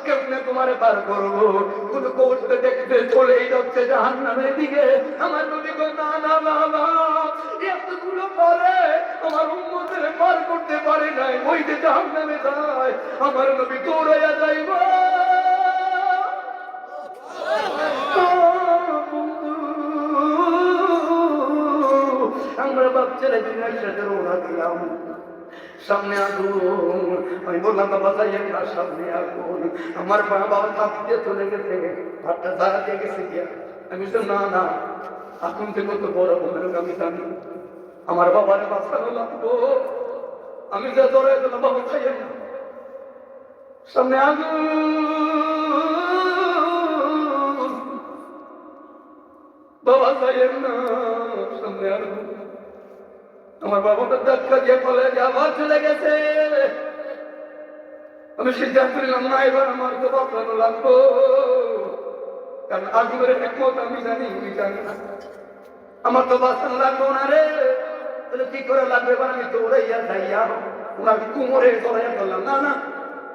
কেমনে তোমারে পার করবো। কোন কৌশলে দেখতে চলেই যাচ্ছে জাহান্নামের দিকে। আমার নবী গো না না বাবা, এতগুলো পরে আমার উম্মতের পার করতে পারে নাই, ওই যে জাহান্নামে যায় আমার নবী দৌড়াইয়া যাইব। আমরা বাচ্চারা দিনের সাথে রওনা দিলাম, সামনে আগুন। আমি বললাম বাবা যাই না, সামনে আগুন। আমার বাবা থাকতে চলে গেছে, হাতটা দাঁড়াতে গেছে গিয়া। আমি বললাম না না, আগুন থেকে তো বড় ভয়ানক আমি জানি। আমার বাবারে বাঁচানো লাগবো, আমি যা ধরে দিলাম বাবা খাইয়েন না, সামনে আগুন, বাবা খাইয়েন না, সামনে আগুন। আমার বাবাকে ধাক্কা দিয়ে ফলে আবার চলে গেছে। আমি সিদ্ধান্ত নিলাম না, এবার আমার তো বাঁচানো লাগবো, কারণ আগুনের একমত আমি জানি, উনি জানি না, আমার তো বাঁচানো লাগবো না রে। তাহলে কি করে লাগবে? এবার আমি দৌড়াইয়া যাইয়া ওনার কুমোরে দৌড়াইয়া করলাম, না না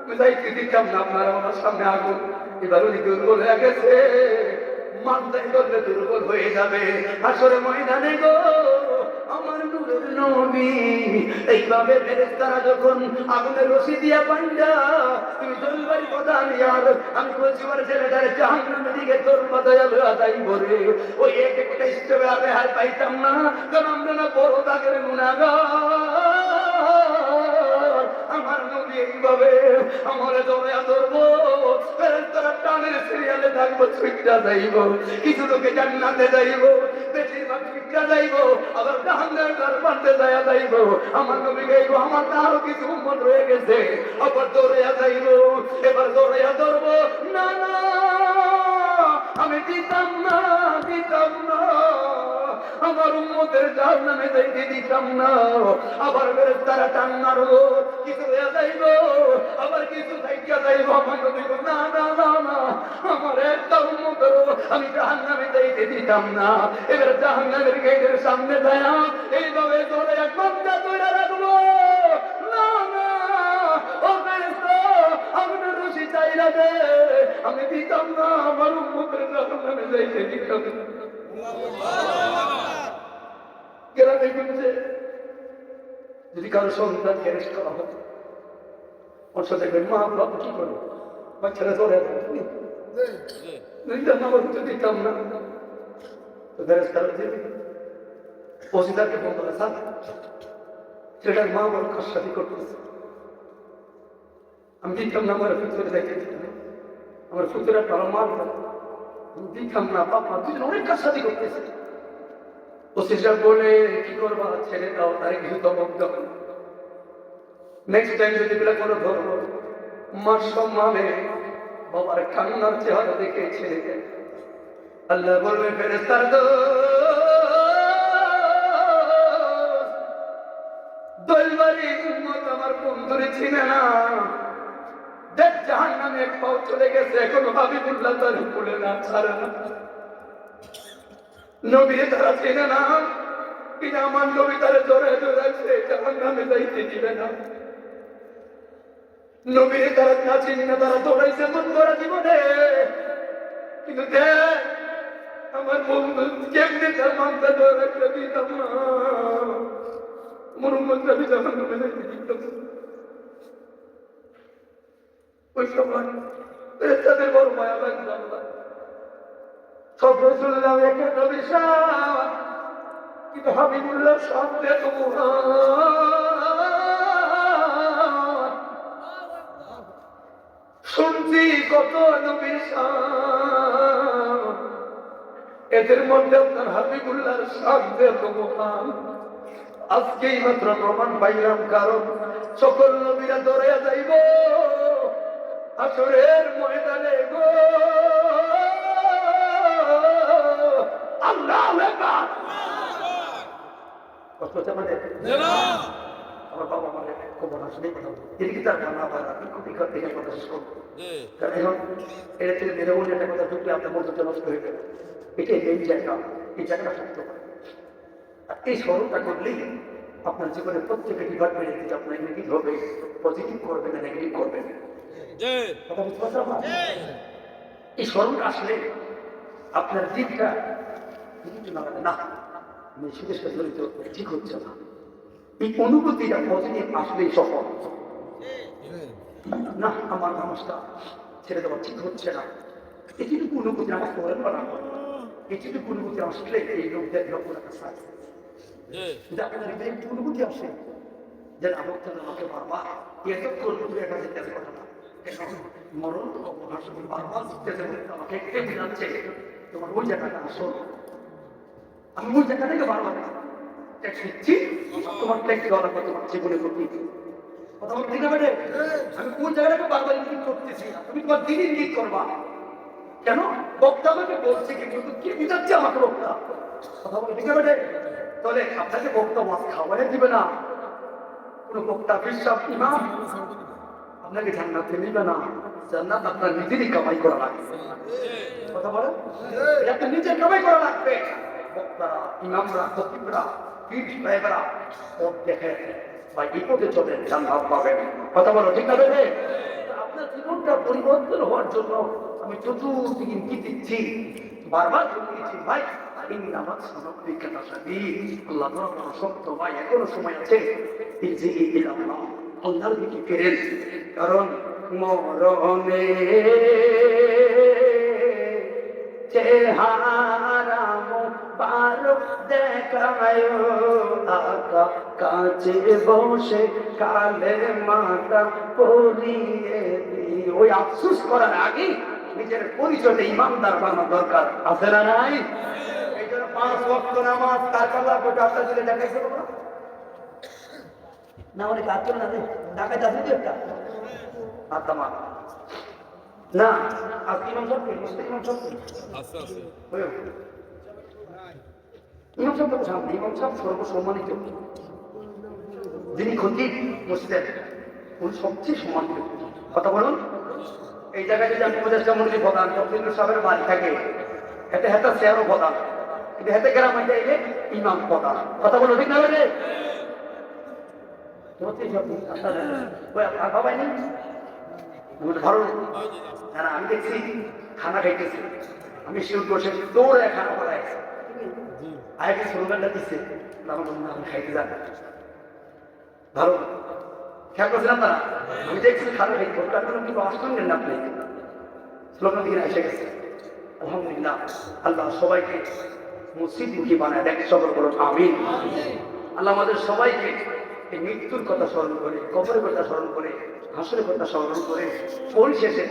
আমি যাইতে দিতাম না, আপনার আমার সামনে আগুন। এবার উনি দুর্বল হয়ে গেছে, মানদাই করলে দুর্বল হয়ে যাবে। আসলে ময়দানে গো আমার নূরের নবী এইভাবে ফেরেশতারা যখন আগুনের রশি দিয়া পাঞ্জা তুমি জলবাই প্রধান ইয়ার, আমি বলছি ওর ছেলেটারে জাহান্নামের দিকে তোর মাথায় আদায় করে ওই এক একটা স্টেপে আমি হার পাইতাম না, কারণ আমরা না বড় তাদের গুনাহগার। আমার নবী এইভাবে আমারে দৌড়া ধরবো, ফেরেশতারা টানের সিরিয়ালে থাকবো, ছুটটা যাইব, কিছু লোকে জান্নাতে যাইব, বেশিরভাগ ছুটটা যাইব, আবার জাহান্নামের দ্বার পান্তে যাইয়া যাইব। আমার নবী গাইব, আমার তারও কিছু উম্মত রয়ে গেছে, আবার দৌড়াইয়া যাইব। এবার দৌড়াইয়া ধরবো, না না আমি দিতাম না, দিতাম না, আমার উম্মতের জাহান্নামে যাইতে দিতাম না। আবার ফেরেশতারা টান মারবো, কিছু হয়ে যাইব, আবার কিছু থাইকা যাইব। আমার নবী বলে, না না না না, আমার একটা উম্মতের আমি জাহান্নামে যাইতে দিতাম না। এবার জাহান্নামের গেটের সামনে যায়া এইভাবে ধরে এক বান্দা ধরে রাখবো, না না ও ফেরেশতা আপনার রশি চাইলা দে, আমি দিতাম না, আমার উম্মতের জাহান্নামে যাইতে দিতাম না। গ্রামে গঞ্জে যদি কারো সন্তান অ্যারেস্ট করা হতো, ওর সাথে দেখবেন মা বাবা কি করে, বাচ্চারা ধরে দিতাম না, আমার দিতাম না, তো অ্যারেস্ট করা দেবে। ওসিদারকে ফোন করে, স্যার ছেলেটার মা বড় কাজসাথী করতেছে, আমি দিতাম না, আমার ফুতুরে যাইতে দিতাম না, আমার ফুতুরা তারা মারতাম, আমি দিতাম না, বাবা দুজন অনেক কাজসাথী করতেছে। ওসিদার বলে, কি করবা, ছেড়ে দাও, তাই কিছু দমক দাও, নেক্সট টাইম যদি বলে কোনো ধর্ম মার সম্মানে বাবার কান্নার চেহারা দেখে ছেড়ে দেয়। আল্লাহ বলবে, ফেরেশতার দলবারি উম্মত আমার বন্ধুরে চিনে না, দেখ জাহান্নামে এক পাও চলে গেছে, এখনো হাবিবুল্লাহ তার ভুলে না, ছাড়ে না, নবীরে তারা চিনে না, কিন্তু আমার নবী তারা জোরে জোরে রাখছে, জাহান্নামে যাইতে দিবে না। নবীরে তারা না চিনি না, তারা দৌড়াইছে মন করা জীবনে, কিন্তু দেখ আমার বন্ধু কেমনি তার মানটা ধরে রাখতে দিতাম না, আমার উম্মতকে আমি জাহান্নামে যাইতে দিতাম না। ওই সময় তাদের বড় মায়া লাগছে, আল্লাহ সব রসুল্লাহ একটা নবী সাহ, কিন্তু হাবিবুল্লাহ সামনে তো শুনছি কত নবীর শান, এদের মধ্যে আপনার হাবিবুল্লাহর সামনে তো মহান। আজকেই মাত্র প্রমাণ পাইলাম, কারণ সকল নবীরা দৌড়াইয়া যাইব আসরের ময়দানে গো। আল্লাহু আকবার। কতটা মানে আমার বাবা মানে খবর আসলেই কথা এদিকে তার গান আবার বিকট থেকে কথা শেষ করবো, কারণ এখন এটা থেকে মেরে বলে একটা কথা ঢুকলে আপনার মধ্যে নষ্ট হয়ে যাবে। এটাই এই জায়গা, এই জায়গাটা থাকতে পারে। আর এই স্মরণটা করলেই আপনার জীবনের প্রত্যেকটা ডিপার্টমেন্ট থেকে আপনার নেগেটিভ হবে, পজিটিভ করবে না, নেগেটিভ করবে না। কথা বুঝতে পারছেন আপনার? এই স্মরণটা আসলে আপনার দিকটা কিছু না, আমি সুদের সাথে জড়িত, ঠিক হচ্ছে না, এই অনুভূতিটা পজিটিভ আসলেই সফল না। আমার নামাজটা ছেড়ে দেওয়া ঠিক হচ্ছে না, এটুকু অনুভূতি আমার করেন বা না করেন, এটুকু অনুভূতি আসলে এই লোকদের লক্ষ্য রাখা চাই। যদি আপনার একটু অনুভূতি আসে যেন আমার আমাকে বারবার এতক্ষণ দূরে একটা জিজ্ঞাসা করে না, মরণ তো কখন আসবে, বারবার জিজ্ঞাসা করে আমাকে কেটে যাচ্ছে, তোমার ওই জায়গাটা আসো, আমি ওই জায়গা থেকে বারবার ট্যাক্স দিচ্ছি, তোমার ট্যাক্স দেওয়া লাগবে তোমার জীবনে করতে। কথা বলতে ঠিক হবে? আমি কোন জায়গাটাকে বারবার ইঙ্গিত করতেছি, তুমি তোমার দিন ইঙ্গিত করবা কেন? বক্তা আমাকে বলছে কিন্তু কি বুঝাচ্ছে আমাকে বক্তা? কথা বলতে ঠিক হবে? তাহলে আপনাকে বক্তা মাছ খাওয়াই দিবে না, কোন বক্তা বিশ্বাস ইমাম আপনাকে জান্নাতে নিবে না। জান্নাত আপনার নিজেরই কামাই করা লাগবে। কথা বলেন, এটা আপনার নিজের কামাই করা লাগবে। বক্তারা, ইমামরা, খতিবরা, পীর সাহেবরা পথ দেখে বা বিপদে চলে জান্নাত পাবেন। কথা বলো ঠিক না? আপনার জীবনটা পরিবর্তন হওয়ার জন্য আমি চতুর্দিকে কি দিচ্ছি, বারবার দিচ্ছি ভাই নামাজ সামগ্রিকতা সাথী আল্লাহ বড় শক্ত ভাই, এখনো সময় আছে। আল্লাহর দিকে ফেরেন, কারণ মরণে চেহারা মুবারক দেখায় আকা কাছে বসে কালে মাতা পড়িয়ে দিই। ওই আফসোস করার আগে নিজের পরিচয়টা ইমানদার বানানো দরকার, আছে না নাই? এই জন্য 5 ওয়াক্ত নামাজ কার কার লাগবে আপনার দিলে দেখাইছে না? অনেক কাজ করে না ঢাকায় যাচ্ছে তো একটা আত্মা না আজকে ইমাম সাহেব ইমাম সাহেব সামনে ইমাম সাহেব সর্বসম্মানিত, যিনি খতিব মসজিদের উনি সবচেয়ে সম্মানিত। কথা বলুন, এই জায়গায় যদি আমি উপদেষ্টা মন্ত্রী প্রধান তফসিলুর সাহেবের বাড়ি থাকে, এতে হেতে চেয়ারও প্রধান, কিন্তু হেতে গ্রামে যাইলে ইমাম প্রধান। কথা বলো ঠিক না? ভালো না, আমি দেখছি খানা খাইতেছি, আমি শিউর বসে দৌড়ে খানা খাওয়াই আগে স্লোগানটা দিচ্ছে আমি খাইতে যান ভালো খেয়াল করছিলাম তারা। আমি দেখছি খানা খাই কিন্তু আসতেন না আপনি স্লোগান দিকে এসে গেছে। আলহামদুলিল্লাহ, আল্লাহ সবাইকে মসজিদমুখী বানায় দেখ, সকল করুন আমিন। আল্লাহ আমাদের সবাইকে এই মৃত্যুর কথা স্মরণ করে, কবরের কথা স্মরণ করে, হাসরের কথা স্মরণ করে, পরিশেষে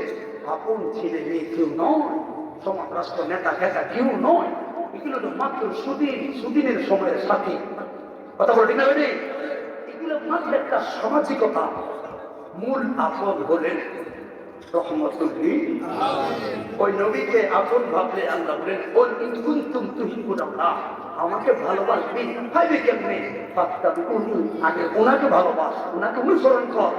আপন ছেলে মেয়ে কেউ নয়, সমাজ রাষ্ট্র নেতা খেতা কেউ নয়, এগুলো তো মাত্র সুদিনের সময়ের সাথী। কথা বলে ঠিক না? এগুলো মাত্র একটা সামাজিকতা। মূল আপন হলেন রহমতুল্লিল। ওই নবীকে আপন ভাবলে আল্লাহ বলেন ওই কুনতুম তুহিব্বুনাল্লাহ, আমাকে ভালোবাসবি ভাইবে কেমনে? আগে ওনাকে ভালোবাস, ওনাকে অনুসরণ কর,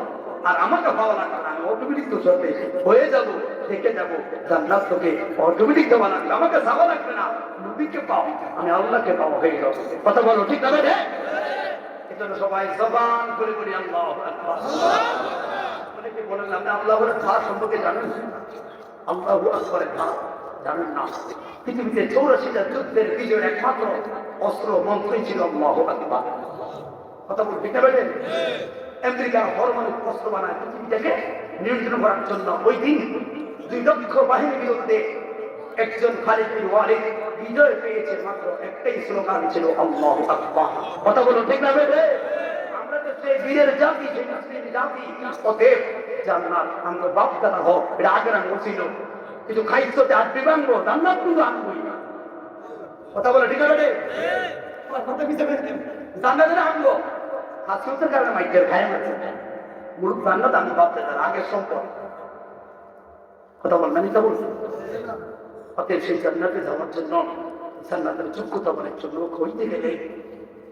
আর আমাকে ভালো লাগবে না, আমি অটোমেটিক তো চলবে হয়ে যাবো, থেকে যাবো জান্নাত তোকে অটোমেটিক দেওয়া লাগবে, আমাকে যাওয়া লাগবে না, নবীকে পাও, আমি আল্লাহকে পাও হয়ে যাবো। কথা বলো ঠিক না? এজন্য সবাই জবান করে বলি আল্লাহু আকবার। অনেকে বলেন আপনি আল্লাহর ধারা সম্পর্কে জানেন? আল্লাহু আকবারের ধারা জানেন না? পৃথিবীতে 84টা যুদ্ধের বিজয়ের একমাত্র অস্ত্র মন্ত্রই ছিল আল্লাহু আকবার। কথা বল ঠিক না? আমেরিকা পরমাণু অস্ত্র বানায় পৃথিবীটাকে নিয়ন্ত্রণ করার জন্য। ওই দিন 2 লক্ষ বাহিনীর বিরুদ্ধে একজন খালিদ বিন ওয়ালিদ বিজয় পেয়েছে, মাত্র একটাই স্লোগান ছিল আল্লাহু আকবার। কথা বলুন ঠিক না? আমরা তো সেই বীরের জাতি, সেই মুসলিম জাতি, অতএব জান্নাত আমরা বাপ দাদা হোক এটা আগের ছিল, কিন্তু খাইতে আসবি বাংবো জান্নাত কিন্তু আনবই না। কথা বলে ঠিক আছে? জান্নাতের আনবো হাসিয়তের কারণে মাইকের খায় আছে মূল জান্নাত আমি বাপ দাদার আগের সম্পদ। কথা বলবেন এটা বলছেন। অতএব সেই জান্নাতে যাওয়ার জন্য, জান্নাতের যোগ্যতা অনেক জন্য হইতে গেলে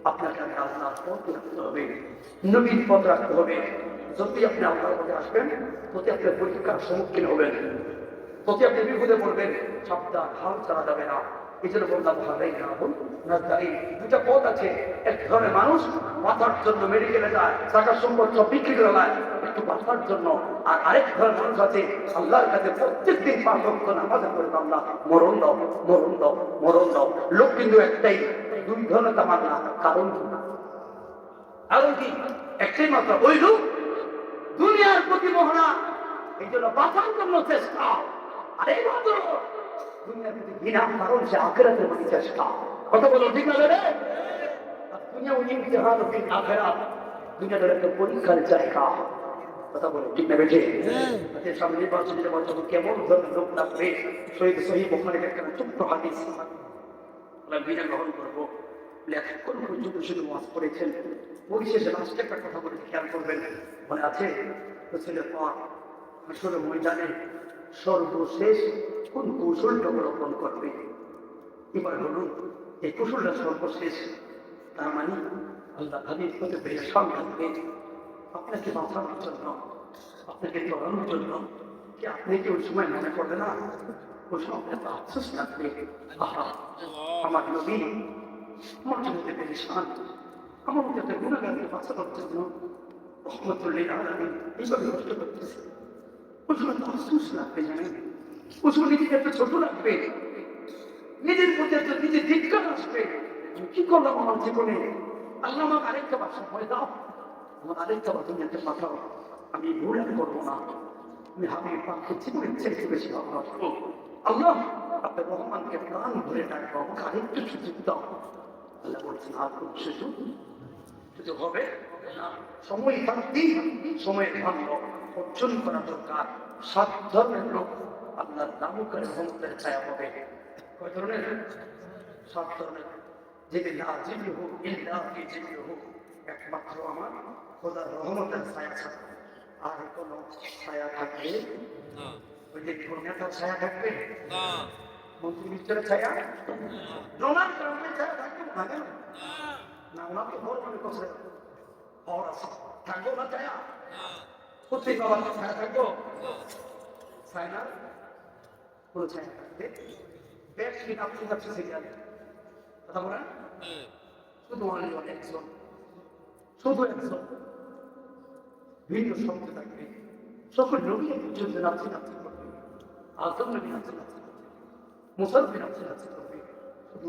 আপনাকে আগে আল্লাহর পথ রাখতে হবে, নবীর পথ রাখতে হবে। যদি আপনি আল্লাহর পথে আসবেন, প্রতি আপনি পরীক্ষার সম্মুখীন হবেন, প্রতি আপনি বিপদে পড়বেন, সাবধান, হাল চালা যাবে না। এই জন্য বললাম ভালোই না বল না জানি। 2টা পথ আছে, এক ধরনের মানুষ বাঁচার জন্য মেডিকেলে যায়, টাকার সম্পদ সব বিক্রি করে নেয় একটু বাঁচার জন্য, আর আরেক ধরনের মানুষ আছে আল্লাহর কাছে প্রত্যেকদিন 5 ওয়াক্ত নামাজ পড়ে আল্লাহ মরণ দাও, মরণ দাও, মরণ দাও। লোক কিন্তু একটাই, 2 ধরনের তামান্না। কারণ কি? একটাই মাত্র, ওই লোক দুনিয়ার প্রতি মোহনা, এই জন্য বাঁচার জন্য চেষ্টা, আর এই মাত্র দুনিয়ার প্রতি ঘৃণা, কারণ সে আখিরাতের প্রতি চেষ্টা। কথা বলো ঠিক না? দুনিয়া ইমতিহান ফিল আখিরাত, দুনিয়াটা একটা পরীক্ষার জায়গা। কথা বলো ঠিক না? সামনে নির্বাচনের বছর কেমন ধরনের লোক লাগবে? সহিহ বুখারীর একটা ছোট্ট হাদিস আমরা বিনা গ্রহণ করবো। কোন যুদ্ধ শুধু ওয়াজ করেছেন, পরিশেষে লাস্টে একটা কথা বলে খেয়াল করবেন, মনে আছে রসুলের পর আসলে ময়দানে সর্বশেষ কোন কৌশলটা অবলম্বন করবে? এবার বলুন এই কৌশলটা সর্বশেষ, তার মানে আল্লাহ হাবিব হতে পেরে সন্তানকে আপনাকে বাঁচানোর জন্য, আপনাকে ধরানোর জন্য কি আপনি কি ওই সময় মনে করবে না? ওই সময় আপনার আফসোস লাগবে, আহা আমার নবী আমার জন্য পেরেশান, আমার মধ্যে একটা গুণাগারকে বাঁচানোর জন্য রহমতুল্লাহ আলামিন এইভাবে কষ্ট করতেছে। ওই সময় তো আফসোস লাগবে, জানেন ওই সময় নিজেকে একটা ছোট লাগবে, নিজের প্রতি একটা নিজের ধিক্কার আসবে, কি করলাম আমার জীবনে, আল্লাহ আমাকে আরেকটা বার সময় দাও, আমার আরেকটা বার তুমি একটা পাঠাও, আমি ভুল আর করবো না, আমি হাবিব পাককে জীবনের চেয়ে বেশি ভালোবাসবো। আল্লাহ আপনার রহমানকে প্রাণ ভরে ডাকবো, আমাকে আরেকটু সুযোগ দাও। আল্লাহ বলছেন আর কোন সুযোগ সুযোগ হবে না, সময় থাকতেই সময়ের ভাগ্য অর্জন করা দরকার। 7 ধরনের লোক আল্লাহর নামকের রহমতের ছায়া হবে। কয় ধরনের? 7 ধরনের। যেদিন আজিবি হোক ইল্লা ফি জিবি হোক, একমাত্র আমার খোদার রহমতের ছায়া ছাড়া আর কোন ছায়া থাকবে না। ওই যে কোন নেতার ছায়া থাকবে না, মন্ত্রী মিনিস্টারের ছায়া, ডোনাল্ড ট্রাম্পের ছায়া থাকবে না, কেন না? ওনার তো বড় মনে করছে হওয়ার আছে, থাকবো না ছায়া? প্রত্যেক বাবার ছায়া থাকবো, ছায় না, কোনো ছায়া থাকবে ব্যক্তি আপনি কাছে সিরিয়াল কথা বলেন, শুধু একজন, শুধু একজন, ভিন্ন শব্দ থাকবে, সকল নবী পর্যন্ত নাচি নাচি করবে, আদম নবী নাচি নাচি করবে, মুসাফির নাচি নাচি করবে, শুধু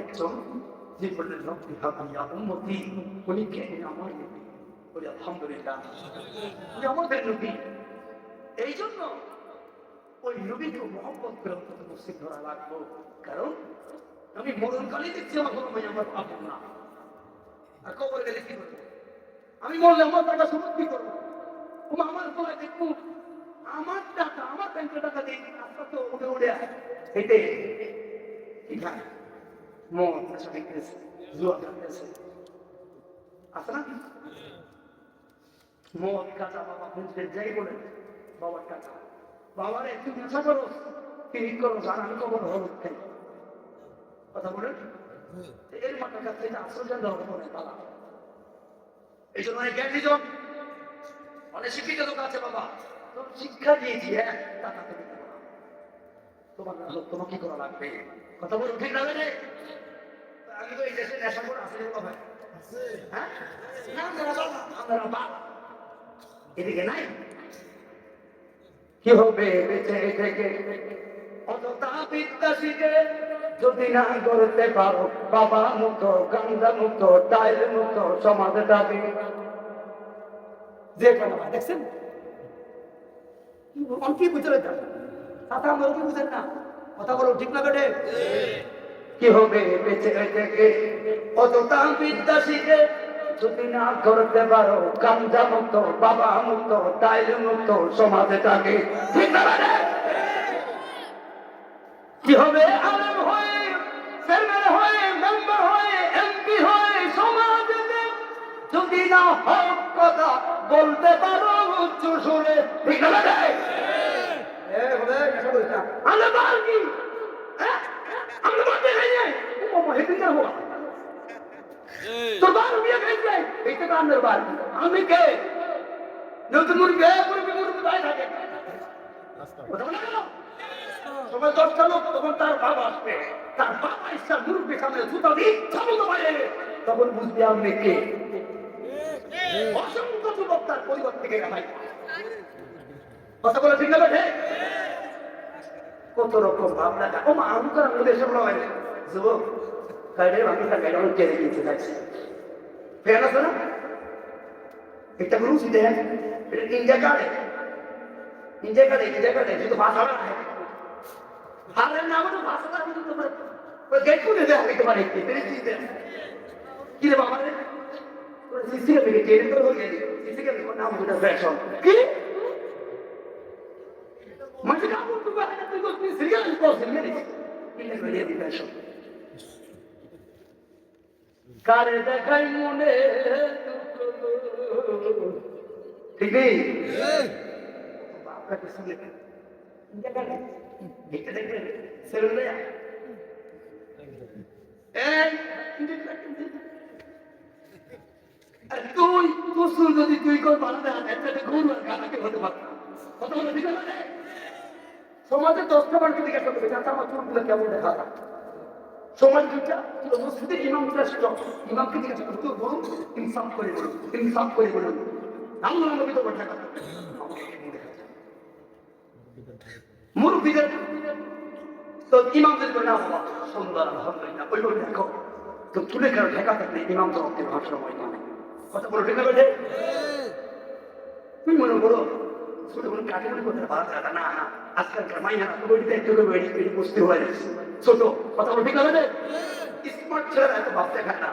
একজন যে বললেন রব্বি হাবিয়া উম্মতি, উনি কে? আমার নবী। বলি আলহামদুলিল্লাহ, উনি আমাদের নবী। এই জন্য ওই নবীকে মহব্বত করে অন্তত মুসলিম ধরা লাগবো, কারণ আমি মরণকালে দেখছি আমার কোনো ভাই আমার আপন না, আর কবর গেলে কি করবো? আমি বললে আমার টাকা সুযোগ কি করবো? আমার তোলা দেখবো, আমার টাকা, আমার ব্যাংকের টাকা দিয়ে রাস্তা তো উঠে উঠে হেঁটে কি খায়, মদ নেশা খেতেছে, জুয়া খেলতেছে, আছে না? মদ কাঁচা বাবা খুঁজতে যাই বলে বাবার টাকা, বাবার একটু নেশা করো, তিনি করো, আর আমি কবর হলুদ খাই, কথা বলেন। এর মাথার কাছ থেকে আশ্রয় দেওয়া মনে পালা। এই জন্য অনেক জ্ঞানী জন, অনেক শিক্ষিত লোক আছে, বাবা তোর শিক্ষা দিয়েছি, হ্যাঁ টাকা তো দিতে পারো, তোমার তোমার কি করা লাগবে, কথা বলুন, ঠিক লাগবে রে? আমি তো এই দেশে নেশা করে আসলে বাবা, হ্যাঁ আপনারা বাবা এদিকে নাই, কি হবে বেঁচে থেকে অযথা বিদ্যা শিখে যদি না করতে পারো, বাবা মুক্ত, গান্দা মুক্ত, টাইল মুক্ত সমাজ দাবি যে কোনো দেখছেন কি বুঝতে পারতাম, কথা আমরা কি বুঝেন না, কথা বলো, ঠিক না বেটে? কি হবে বেঁচে থেকে অযথা বিদ্যা শিখে যদি না করতে পারো, গান্দা মুক্ত, বাবা মুক্ত, টাইল মুক্ত সমাজে থাকে, ঠিক না বেটে? কি হবে আলেম হয়ে, চেয়ারম্যান হয়ে, মেম্বার হয়ে, এমপি হয়ে সমাজে যদি না হক কথা বলতে পারো উচ্চ সুরে, ঠিক না বেটে? আমি বল কি আমি বলতে চাই না, ও হেদিন না হওয়া তোর বাল বিয়ে খাইছে, এইটা কান্দের বাল, আমি কে? নতুন মুরগি মুরগি মুরগি ভাই থাকে, কথা বলে গেল সময় 10টা লোক, তখন তার বাবা আসবে, তার বাবা ইচ্ছা মুরগি সামনে জুতা দিই সামনে পারে, তখন বুঝবি আমি কে। অসংখ্য যুবক তার পরিবার থেকে ভাই, কথা বলে ঠিক না বেঠে? কত রকম ভাবনা, ও মা আমি করার মধ্যে এসব নয় যুবক গাড়ি আমি তার গাড়ি অনেক কেড়ে কিনতে যাচ্ছি, ফের আছে না একটা গুরু ছিল, এটা ইন্ডিয়া কার্ডে, ইন্ডিয়া কার্ডে, ইন্ডিয়া কার্ডে শুধু ভাষা না হারের নাম ভাষাটা আমি তোমার গেট করে দেওয়া হইতে পারে, কি রে বাবা রে সিসি থেকে ট্রেন করে হয়ে গেলি, সিসি কে নাম দুটো ফ্যাশন কি মানে কাপড় তো বাইরে তুই করছিস সিরিয়াল করছিস মেরে কি করে এই ফ্যাশন কারে দেখাই মনে ঠিক নেই আপনাকে শুনে তুই প্রশ্ন যদি তুই কর বানাতে ঘুর গানাকে হতে পারত কত বলে দিতে পারে সমাজে 10টা মানুষ জিজ্ঞাসা করবে চাচা আমার চুলগুলো কেমন দেখা যায় সমাজ দুটা মসজিদে ইমাম শ্রেষ্ঠ ইমামকে জিজ্ঞাসা করতো বলুন ইনসাফ করে বলুন ইনসাফ করে বলুন আল্লাহ নবী তো কথা কথা মুরব্বিদের তো ইমাম যদি বলে না বাবা সুন্দর আলহামদুলিল্লাহ ওই বলে দেখো তো চুলে কেন ঢাকা থাকলে ইমাম তো রক্তের ভাষা হয় না কথা বলো ঠিক না বেঠে তুমি মনে করো ছোট কোনো কাঠে মনে করতে ভালো না না আজকালকার মাইনা তো বই দেখতে হবে এটি বুঝতে হয় ছোট কথা বলো ঠিক না বেঠে স্মার্ট ছেলেরা এত ভাবতে খায় না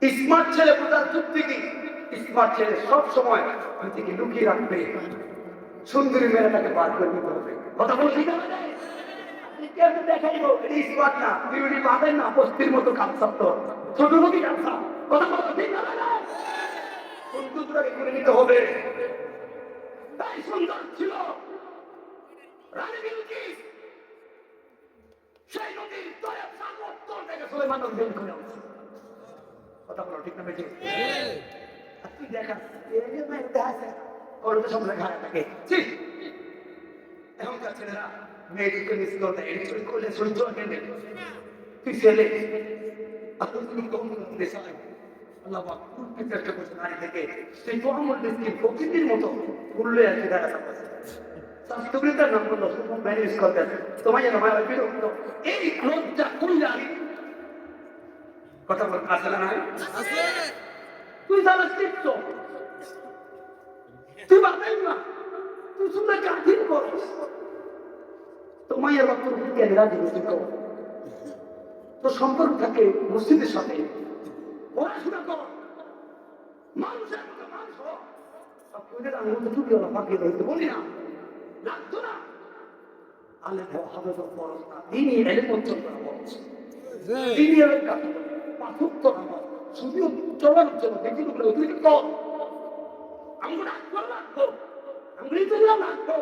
স্মার্ট ছেলে প্রধান যুক্তি কি স্মার্ট ছেলে সব সময় নিজেকে লুকিয়ে রাখবে সুন্দরী মেয়েটাকে বার করে নিতে হবে কথা বলো ঠিক না দেখাইবো স্মার্ট না বিউটি পাবেন না বস্তির মতো কাপসাপ তো ছোট লোকই কাপসাপ কথা বলো ঠিক না সুন্দরটাকে করে নিতে হবে তাই সুন্দর ছিল রানী বিলকিস সেই নদীর দয়া সাগর থেকে সুলেমান বের করে আনছে কথা বলো ঠিক না বেশি তুই দেখা করতে সময় খারাপ থাকে এখনকার ছেলেরা মেয়েদেরকে মিস করতে এটি চুরি করলে সহ্য কেন তুই ছেলে আপনি তুমি কম দেশে আল্লাহ চেষ্টা করছে নারী থেকে সেই মোহাম্মদ দেশকে প্রকৃতির মতো উল্লে আছে দেখা যাচ্ছে স্বাস্থ্যবিতার নাম করলো ম্যানেজ করতে তোমার যেন মায়ের বিরক্ত এই লজ্জা কোন জানি কথা বল আসলে না তুই জানাস টিপছ তুই বাতাই না তুই শুনে কাঠিন করিস তোমার এবার তোর কেন রাজি তুই কর তোর সম্পর্ক থাকে মসজিদের সাথে পড়াশোনা কর মানুষের মতো মানুষ আপনাদের আঙুল তো টুকি ওরা ফাঁকিয়ে রয়েছে বলি না লাগতো না আলে হবে তো বরস না তিনি এলে অঞ্চল করা বরস তিনি এলে পাথুক্ত আমার শুধু চলানোর জন্য দেখি বলে তুই কর আমি রাখবো রাখবো আমি রিজেলা রাখবো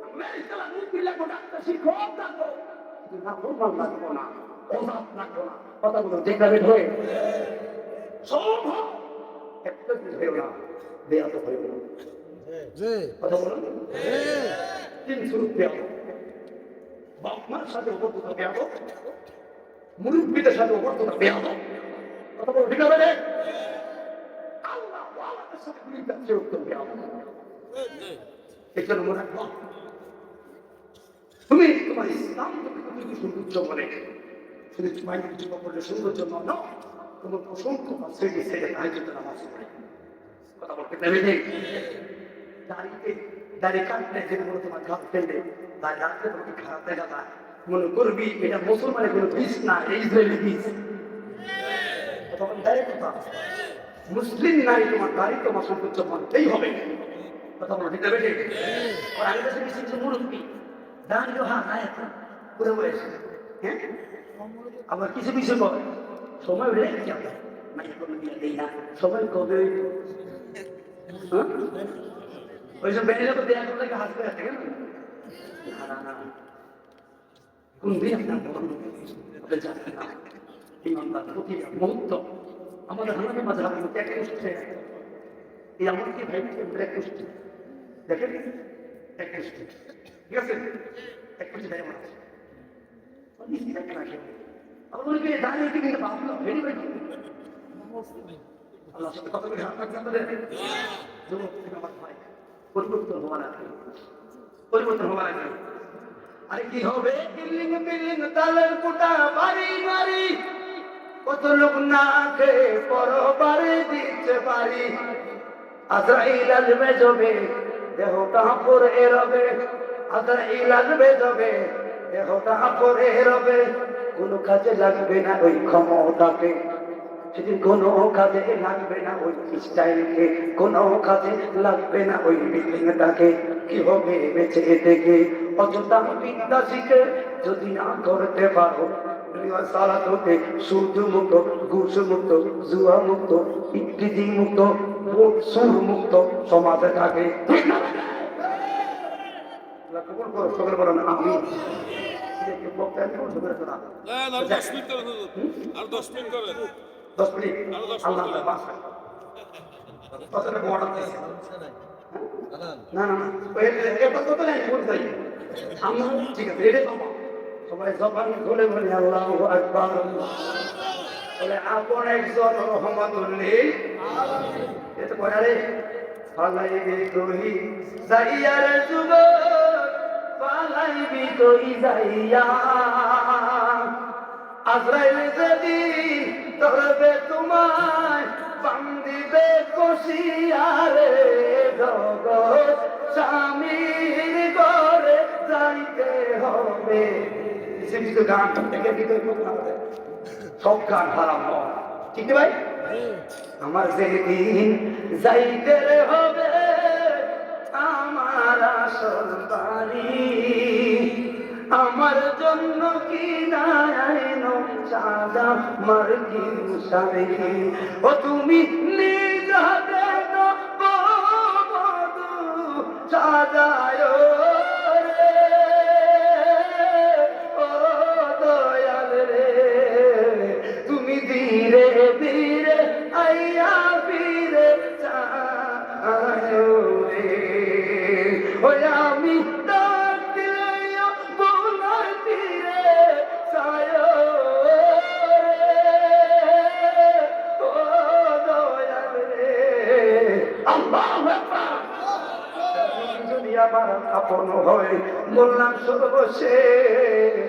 আমি ইসলা মুক্তি লাগবো ডাক্তার শিক্ষক রাখবো কিন্তু না ফোরমাল লাগবো না ওসাপ লাগবো না কথা বলো যেখানে ধরে সম্ভব একটা হয়েও না দেয়া তো হয়েও না কথা বলুন তিন স্বরূপ দেওয়া বাপমার সাথে অবর্ততা দেওয়া মুরব্বীদের সাথে অবর্ততা দেওয়া কথা বলো ঠিক আছে আল্লাহ ওয়ালাদের সাথে গুলির উত্তর দেওয়া এজন্য মনে রাখবো তুমি তোমার ইসলাম তুমি সৌন্দর্য মনে শুধু তোমার কিছু করলে সৌন্দর্য নয় তোমার অসংখ্য শ্রেণী ছেড়ে আয়োজিত নামাজ পড়ে কথা বলতে পেরে নেই দাঁড়িয়ে দাঁড়িয়ে কাটলে যে মনে তোমার ঘাত ফেললে বা রাত্রে তোমাকে খারাপ দেখা যায় মনে করবি এটা মুসলমানের কোনো বীজ না ইসরায়েলি বীজ তখন ডাইরেক্ট কথা মুসলিম নারী তোমার দাড়ি তোমার সৌন্দর্য মানতেই হবে কথা বলো ঠিক আছে আর আমি কাছে কিছু মুরব্বী দাঁড়িয়ে হ্যাঁ আয়াত পুরো বয়স হ্যাঁ আবার কিছু কিছু করে সময় হলে কি হবে মানে কোনো দিয়ে দেই না সময় কবে ওইসব বেরিয়ে তো দেয়া করলে হাসতে আসে কেন না না কোন দিন আপনার বলুন জানেন না ইমানদার প্রতি মুহূর্ত আমাদের হানাফি মাযহাবের মধ্যে এক গোষ্ঠী এই আমাকে ভাই এক গোষ্ঠী দেখেন এক গোষ্ঠী ঠিক আছে এক গোষ্ঠী ভাই আমার আবার মনে করি দাঁড়িয়ে কিন্তু ভাবলো ভেরি ভেরি আল্লাহর সাথে কথা বলে হাত রাখতে যুবক থেকে আমার ভাই পরিবর্তন হওয়া লাগে পরিবর্তন হওয়া লাগে আরে কি হবে বিল্ডিং বিল্ডিং তালের কোটা বাড়ি বাড়ি কত লোক না খেয়ে পরবারে দিতে পারি আজরাইল আসবে জবে দেহটা পরে রবে আজরাইল আসবে জবে দেহটা পরে রবে কোনো কাজে লাগবে না ওই ক্ষমতাকে সেদিন কোনো কাজে লাগবে না ওই স্টাইলকে কোনো কাজে লাগবে না ওই বিল্ডিংটাকে কি হবে বেঁচে থেকে অযথা বিদ্যা শিখে যদি না করতে পারো সালাত হতে সুদ মুক্ত, ঘুষ মুক্ত, জুয়া মুক্ত, ইত্যাদি মুক্ত, সুর মুক্ত সমাজে থাকে। কবুল করো, সকলে বলেন আমি। না না না, এটা কত নাই বলতে আমরা ঠিক আছে, এটা সবাই জবান খুলে বলি আল্লাহু আকবার। বলে আপন একজন রহমাতুল্লিল আলামিন। এটা কয় রে ফালাইবি কই যাইয়া রে যুবক, ফালাইবি কই যাইয়া, আজরাইল যেদিন ধরবে তোমায় বান্দিবে কষিয়া রে, জগৎ স্বামীর ঘরে যাইতে হবে। কিছু গান থেকে সব গান হারাম হয়, ঠিক ভাই? আমার যেদিন যাইতে হবে আমার আসল বাড়ি, আমার জন্য কি নাইনো সাদা মার্কিন শাড়ি, ও তুমি নিজ হাতে বধূ সাজায় রে, ও দয়াল রে, তুমি ধীরে ধীরে আইয়া ফিরে যায় রে, ওই আমি ডাক দিলে বোলার তীরে যায় রে, ও দয়াল রে। আল্লাহু আকবার। যদি আমার আপন হয় বললাম সর্বশেষ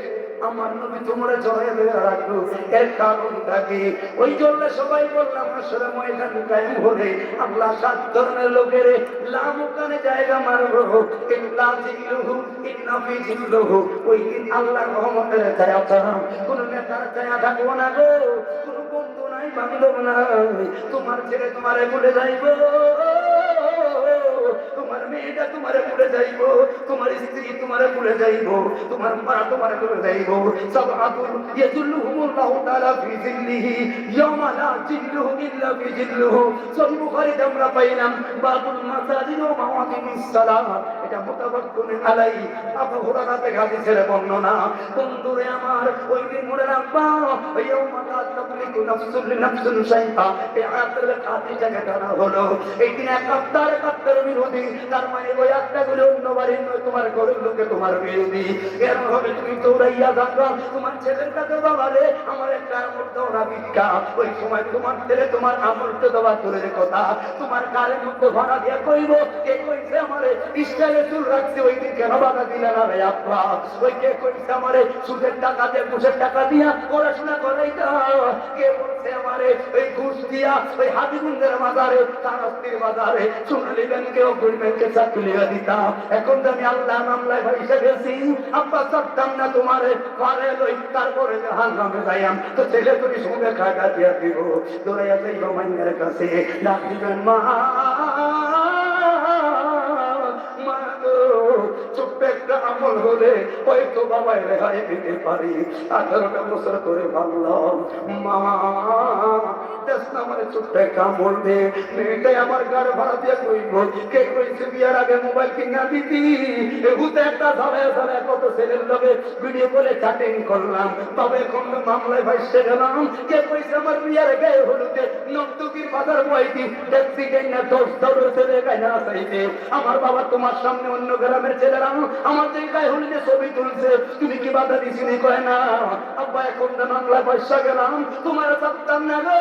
আমার নবী তোমরা জড়াইয়া রাখলো, এর কারণটা কি? ওই জন্য সবাই বললাম আসলে ময়দান কায়েম হলে আল্লাহ 7 ধরনের লোকের লামুকানে জায়গা মারবো, ইল্লা জিল্লুহু ইন্না ফি জিল্লুহু। ওই দিন আল্লাহর রহমতের ছায়া ছাড়া কোন নেতার ছায়া থাকবো না গো, কোন বন্ধু নাই বান্ধব নাই, তোমার ছেলে তোমারে ভুলে যাইবো, তোমার মেয়েটা তোমারে ভুলে যাইব, তোমার স্ত্রী তোমারে ভুলে যাইব, তোমার মা তোমারে ভুলে যাইব। সাবআতুন ইয়াজুল্লুহুমুল্লাহু তাআলা ফি জিল্লিহি ইয়াওমা লা জিল্লুহু ইল্লা ফি জিল্লুহু। সহিহ বুখারীতে আমরা পাইলাম বাবুল মাসাজিদ ওয়া মাওয়াকিমিস সালাত, এটা মুতাওয়াক্কিল আলাইহি আবু হুরায়রা থেকে হাদিসের বর্ণনা। বন্ধুরে আমার, ওই দিন মনে রাখবা ইয়াওমা লা তামলিকু নাফসুন লিনাফসিন শাইআ, এই আয়াতের কাছে জায়গাটা হলো এই দিন একাত্তর বিরোধী, তার মানে ওই আত্মাগুলো অন্য বাড়ির নয়, তোমার ঘরের লোকে তোমার বিরোধী। এর হবে তুমি দৌড়াইয়া যাবা তোমার ছেলের কাছে, বাবা রে আমার একটা আমল দাও না ভিক্ষা। ওই সময় তোমার ছেলে তোমার আমলটা দেওয়া দূরের কথা, তোমার কারের মধ্যে ভাড়া দিয়ে কইব কে কইছে আমারে ইসরায়েলে চুল রাখছে, ওই দিন কেন বাধা দিলে না রে আব্বা? ওই কে কইছে আমারে সুদের টাকা দিয়ে ঘুষের টাকা দিয়া পড়াশোনা করাইতা? কে বলছে আমারে ওই ঘুষ দিয়া ওই হাজিগুন্দের বাজারে তারাস্তির বাজারে সোনালী ব্যাংকেও ব্যাংকে চাকরি দিতাম? এখন তো আমি আল্লাহ মামলায় ভাইসে গেছি, আব্বা চাপতাম না তোমারে ঘরে লই, তারপরে জাহান্নামে যাইয়াম তো ছেলে তুমি সঙ্গে খাটা দিয়া দিব, দৌড়াইয়া যাইব মাইনের কাছে, ডাক দিবেন মা ছোট্ট একটা আমল হলে হয়তো বাবাই রেহাই দিতে পারি। 18টা বছর ধরে ভাবলাম মা আমার ছোট্ট একটা আমল দে, মেয়েটাই আমার গাড়ি ভাড়া দিয়ে কইব কে কইছে বিয়ার আগে মোবাইল কিনা দিতি, এগুতে একটা ঝাড়ায় ঝাড়ায় কত ছেলের লগে ভিডিও করে চ্যাটিং করলাম, তবে এখন মামলায় ভাইসে গেলাম। কে কইছে আমার বিয়ার গায়ে হলুদে নর্তকীর বাজার বইতি ট্যাক্সি গাইনা 10 দৌড় ছেলে গাইনা চাইতে, আমার বাবা তোমার সামনে অন্য গ্রামের ছেলেরা আমার যে গায়ে হলুদে ছবি তুলছে, তুমি কি বাধা দিছিনি? কয় না আব্বা, এখন তো মামলায় পয়সা গেলাম, তোমার চাপতাম না গো,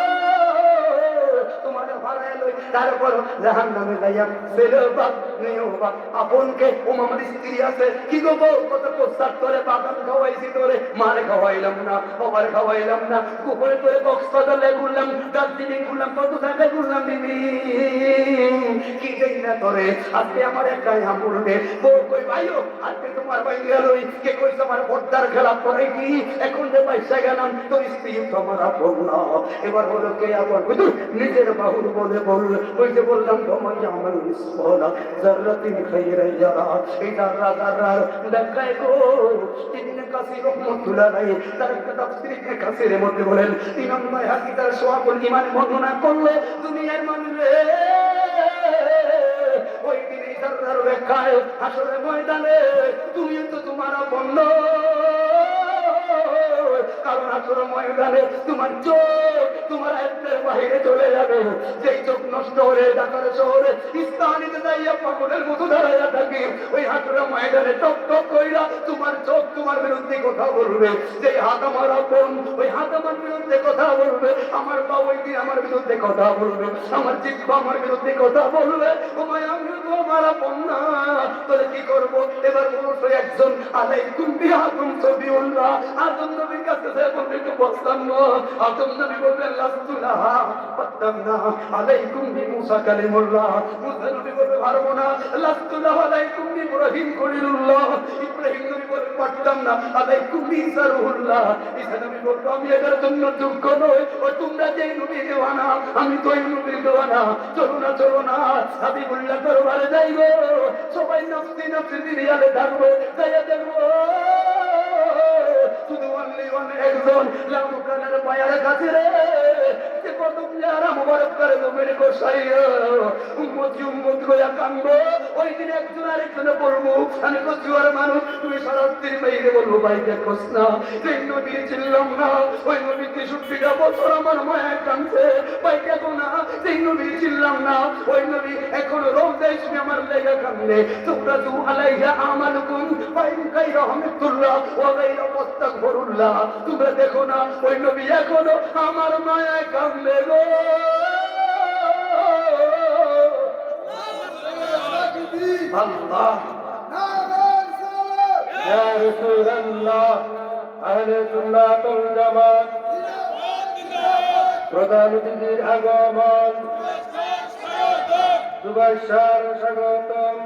তোমার ভাড়ায় লই, তারপর জাহান্নামে যাইয়া ছেলে বাপ মেয়েও বাপ আপনকে ও আমার স্ত্রী আছে কি গো বউ, কত প্রস্তাব করে বাদাম খাওয়াইছি তোরে, মারে খাওয়াইলাম না, বাবার খাওয়াইলাম না, কুকুরে করে কক্সবাজারে ঘুরলাম, দার্জিলিং ঘুরলাম, কত জায়গায় ঘুরলাম, দিদি কি দেই না তোরে, আজকে আমার একটাই আমল দে। বউ কই ভাইও আজকে তোমার ভাই গেলই, কে কইছে আমার পর্দার খেলা করে কি, এখন যে পয়সা গেলাম তোর স্ত্রী তোমার আপন না। এবার হলো কে আবার নিজের বাহুর বলে বল, ওই যে বললাম তোমার আমার যাররাতিন খায়রান ইয়ারা। এই যাররার দেখায় গো ইবনে কাসির রাহমাতুল্লাহ আলাইহি তার একটা তাফসীর ইবনে কাসিরের মধ্যে বলেন, ইমাম বাইহাকী তার শুআবুল ঈমান বর্ণনা করলো, দুনিয়ার মানুষে ওই দিন এই যাররার ব্যাখ্যায় হাসরের ময়দানে তুমি তো তোমার বন্ধ, কারণ হাসর ময়দানে তোমার চোখ তোমার আয়ত্তের বাইরে চলে যাবে। যেই চোখ নষ্ট হলে ঢাকার শহরে ইস্তাহানিতে যাইয়া পাগলের মতো দাঁড়াইয়া থাকি, ওই হাসর ময়দানে টক টক কইরা তোমার চোখ তোমার বিরুদ্ধে কথা বলবে। যেই হাত আমার আপন, ওই হাত আমার বিরুদ্ধে কথা বলবে। আমার পা ওই দিন আমার বিরুদ্ধে কথা বলবে, আমার জিহ্বা আমার বিরুদ্ধে কথা বলবে। ও মায়া, আমি তো আমার আপন না, তাহলে কি করবো? এবার বলছো একজন আলাইকুম বিহাকুম সবিউল্লাহ, আদম নবীর কাছে যায় বলবে একটু বসতাম না। আদম নবী বলবেন লাস্তুলাহা পাত্তামনা আলাইকুম বিমুসা কালিমুল্লাহ। মুসা নবী বলবে পারবো না, লাস্তুলাহা আলাইকুম ইব্রাহিম খলিলুল্লাহ। ইব্রাহিম নবী বলবে পারতাম না, আলাইকুম ঈসা রুহুল্লাহ। ঈসা নবী বলবে আমি এটার জন্য যোগ্য নই, ও তোমরা যেই নবী দেওয়ানা আমি তো এই নবীর দেওয়ানা। চলো না চলো না হাবিবুল্লাহ দরবারে যাইব, সবাই নফসি নফসি দিয়ালে থাকবো, যাইয়া দেখবো শুধু অনলি ওয়ান একজন লামুকানের পায়ের কাছে রে, যে কদম যারা মুবারক করে জমিনে বসাইয়া উম্মতি উম্মত কইয়া কান্দো। ওই দিন একজন আরেকজনে বলবো, আমি কচুয়ার মানুষ, তুমি সারাস্তির বাইরে বলবো ভাই দেখোস না সেই নদী ছিলাম না, ওই নদী 63টা বছর আমার মায়ের কান্দছে ভাই দেখো না, সেই নদী ছিলাম না, ওই নদী এখনো রোজা ইসমে আমার লেগে কান্দে। তোমরা তু আলাইহা আমালুকুম ফাইন কাইরা হামিদুল্লাহ ওয়া গায়রা মুস্তাগফিরুল্লাহ। তোমরা দেখো না ওই নবী এখনো আমার মায়ের কান্দে গো। আল্লাহ ইয়া রাসূলুল্লাহ আহলে সুন্নাত ওয়াল জামাত প্রধান অতিথির আগমন, শুভেচ্ছা ও স্বাগতম।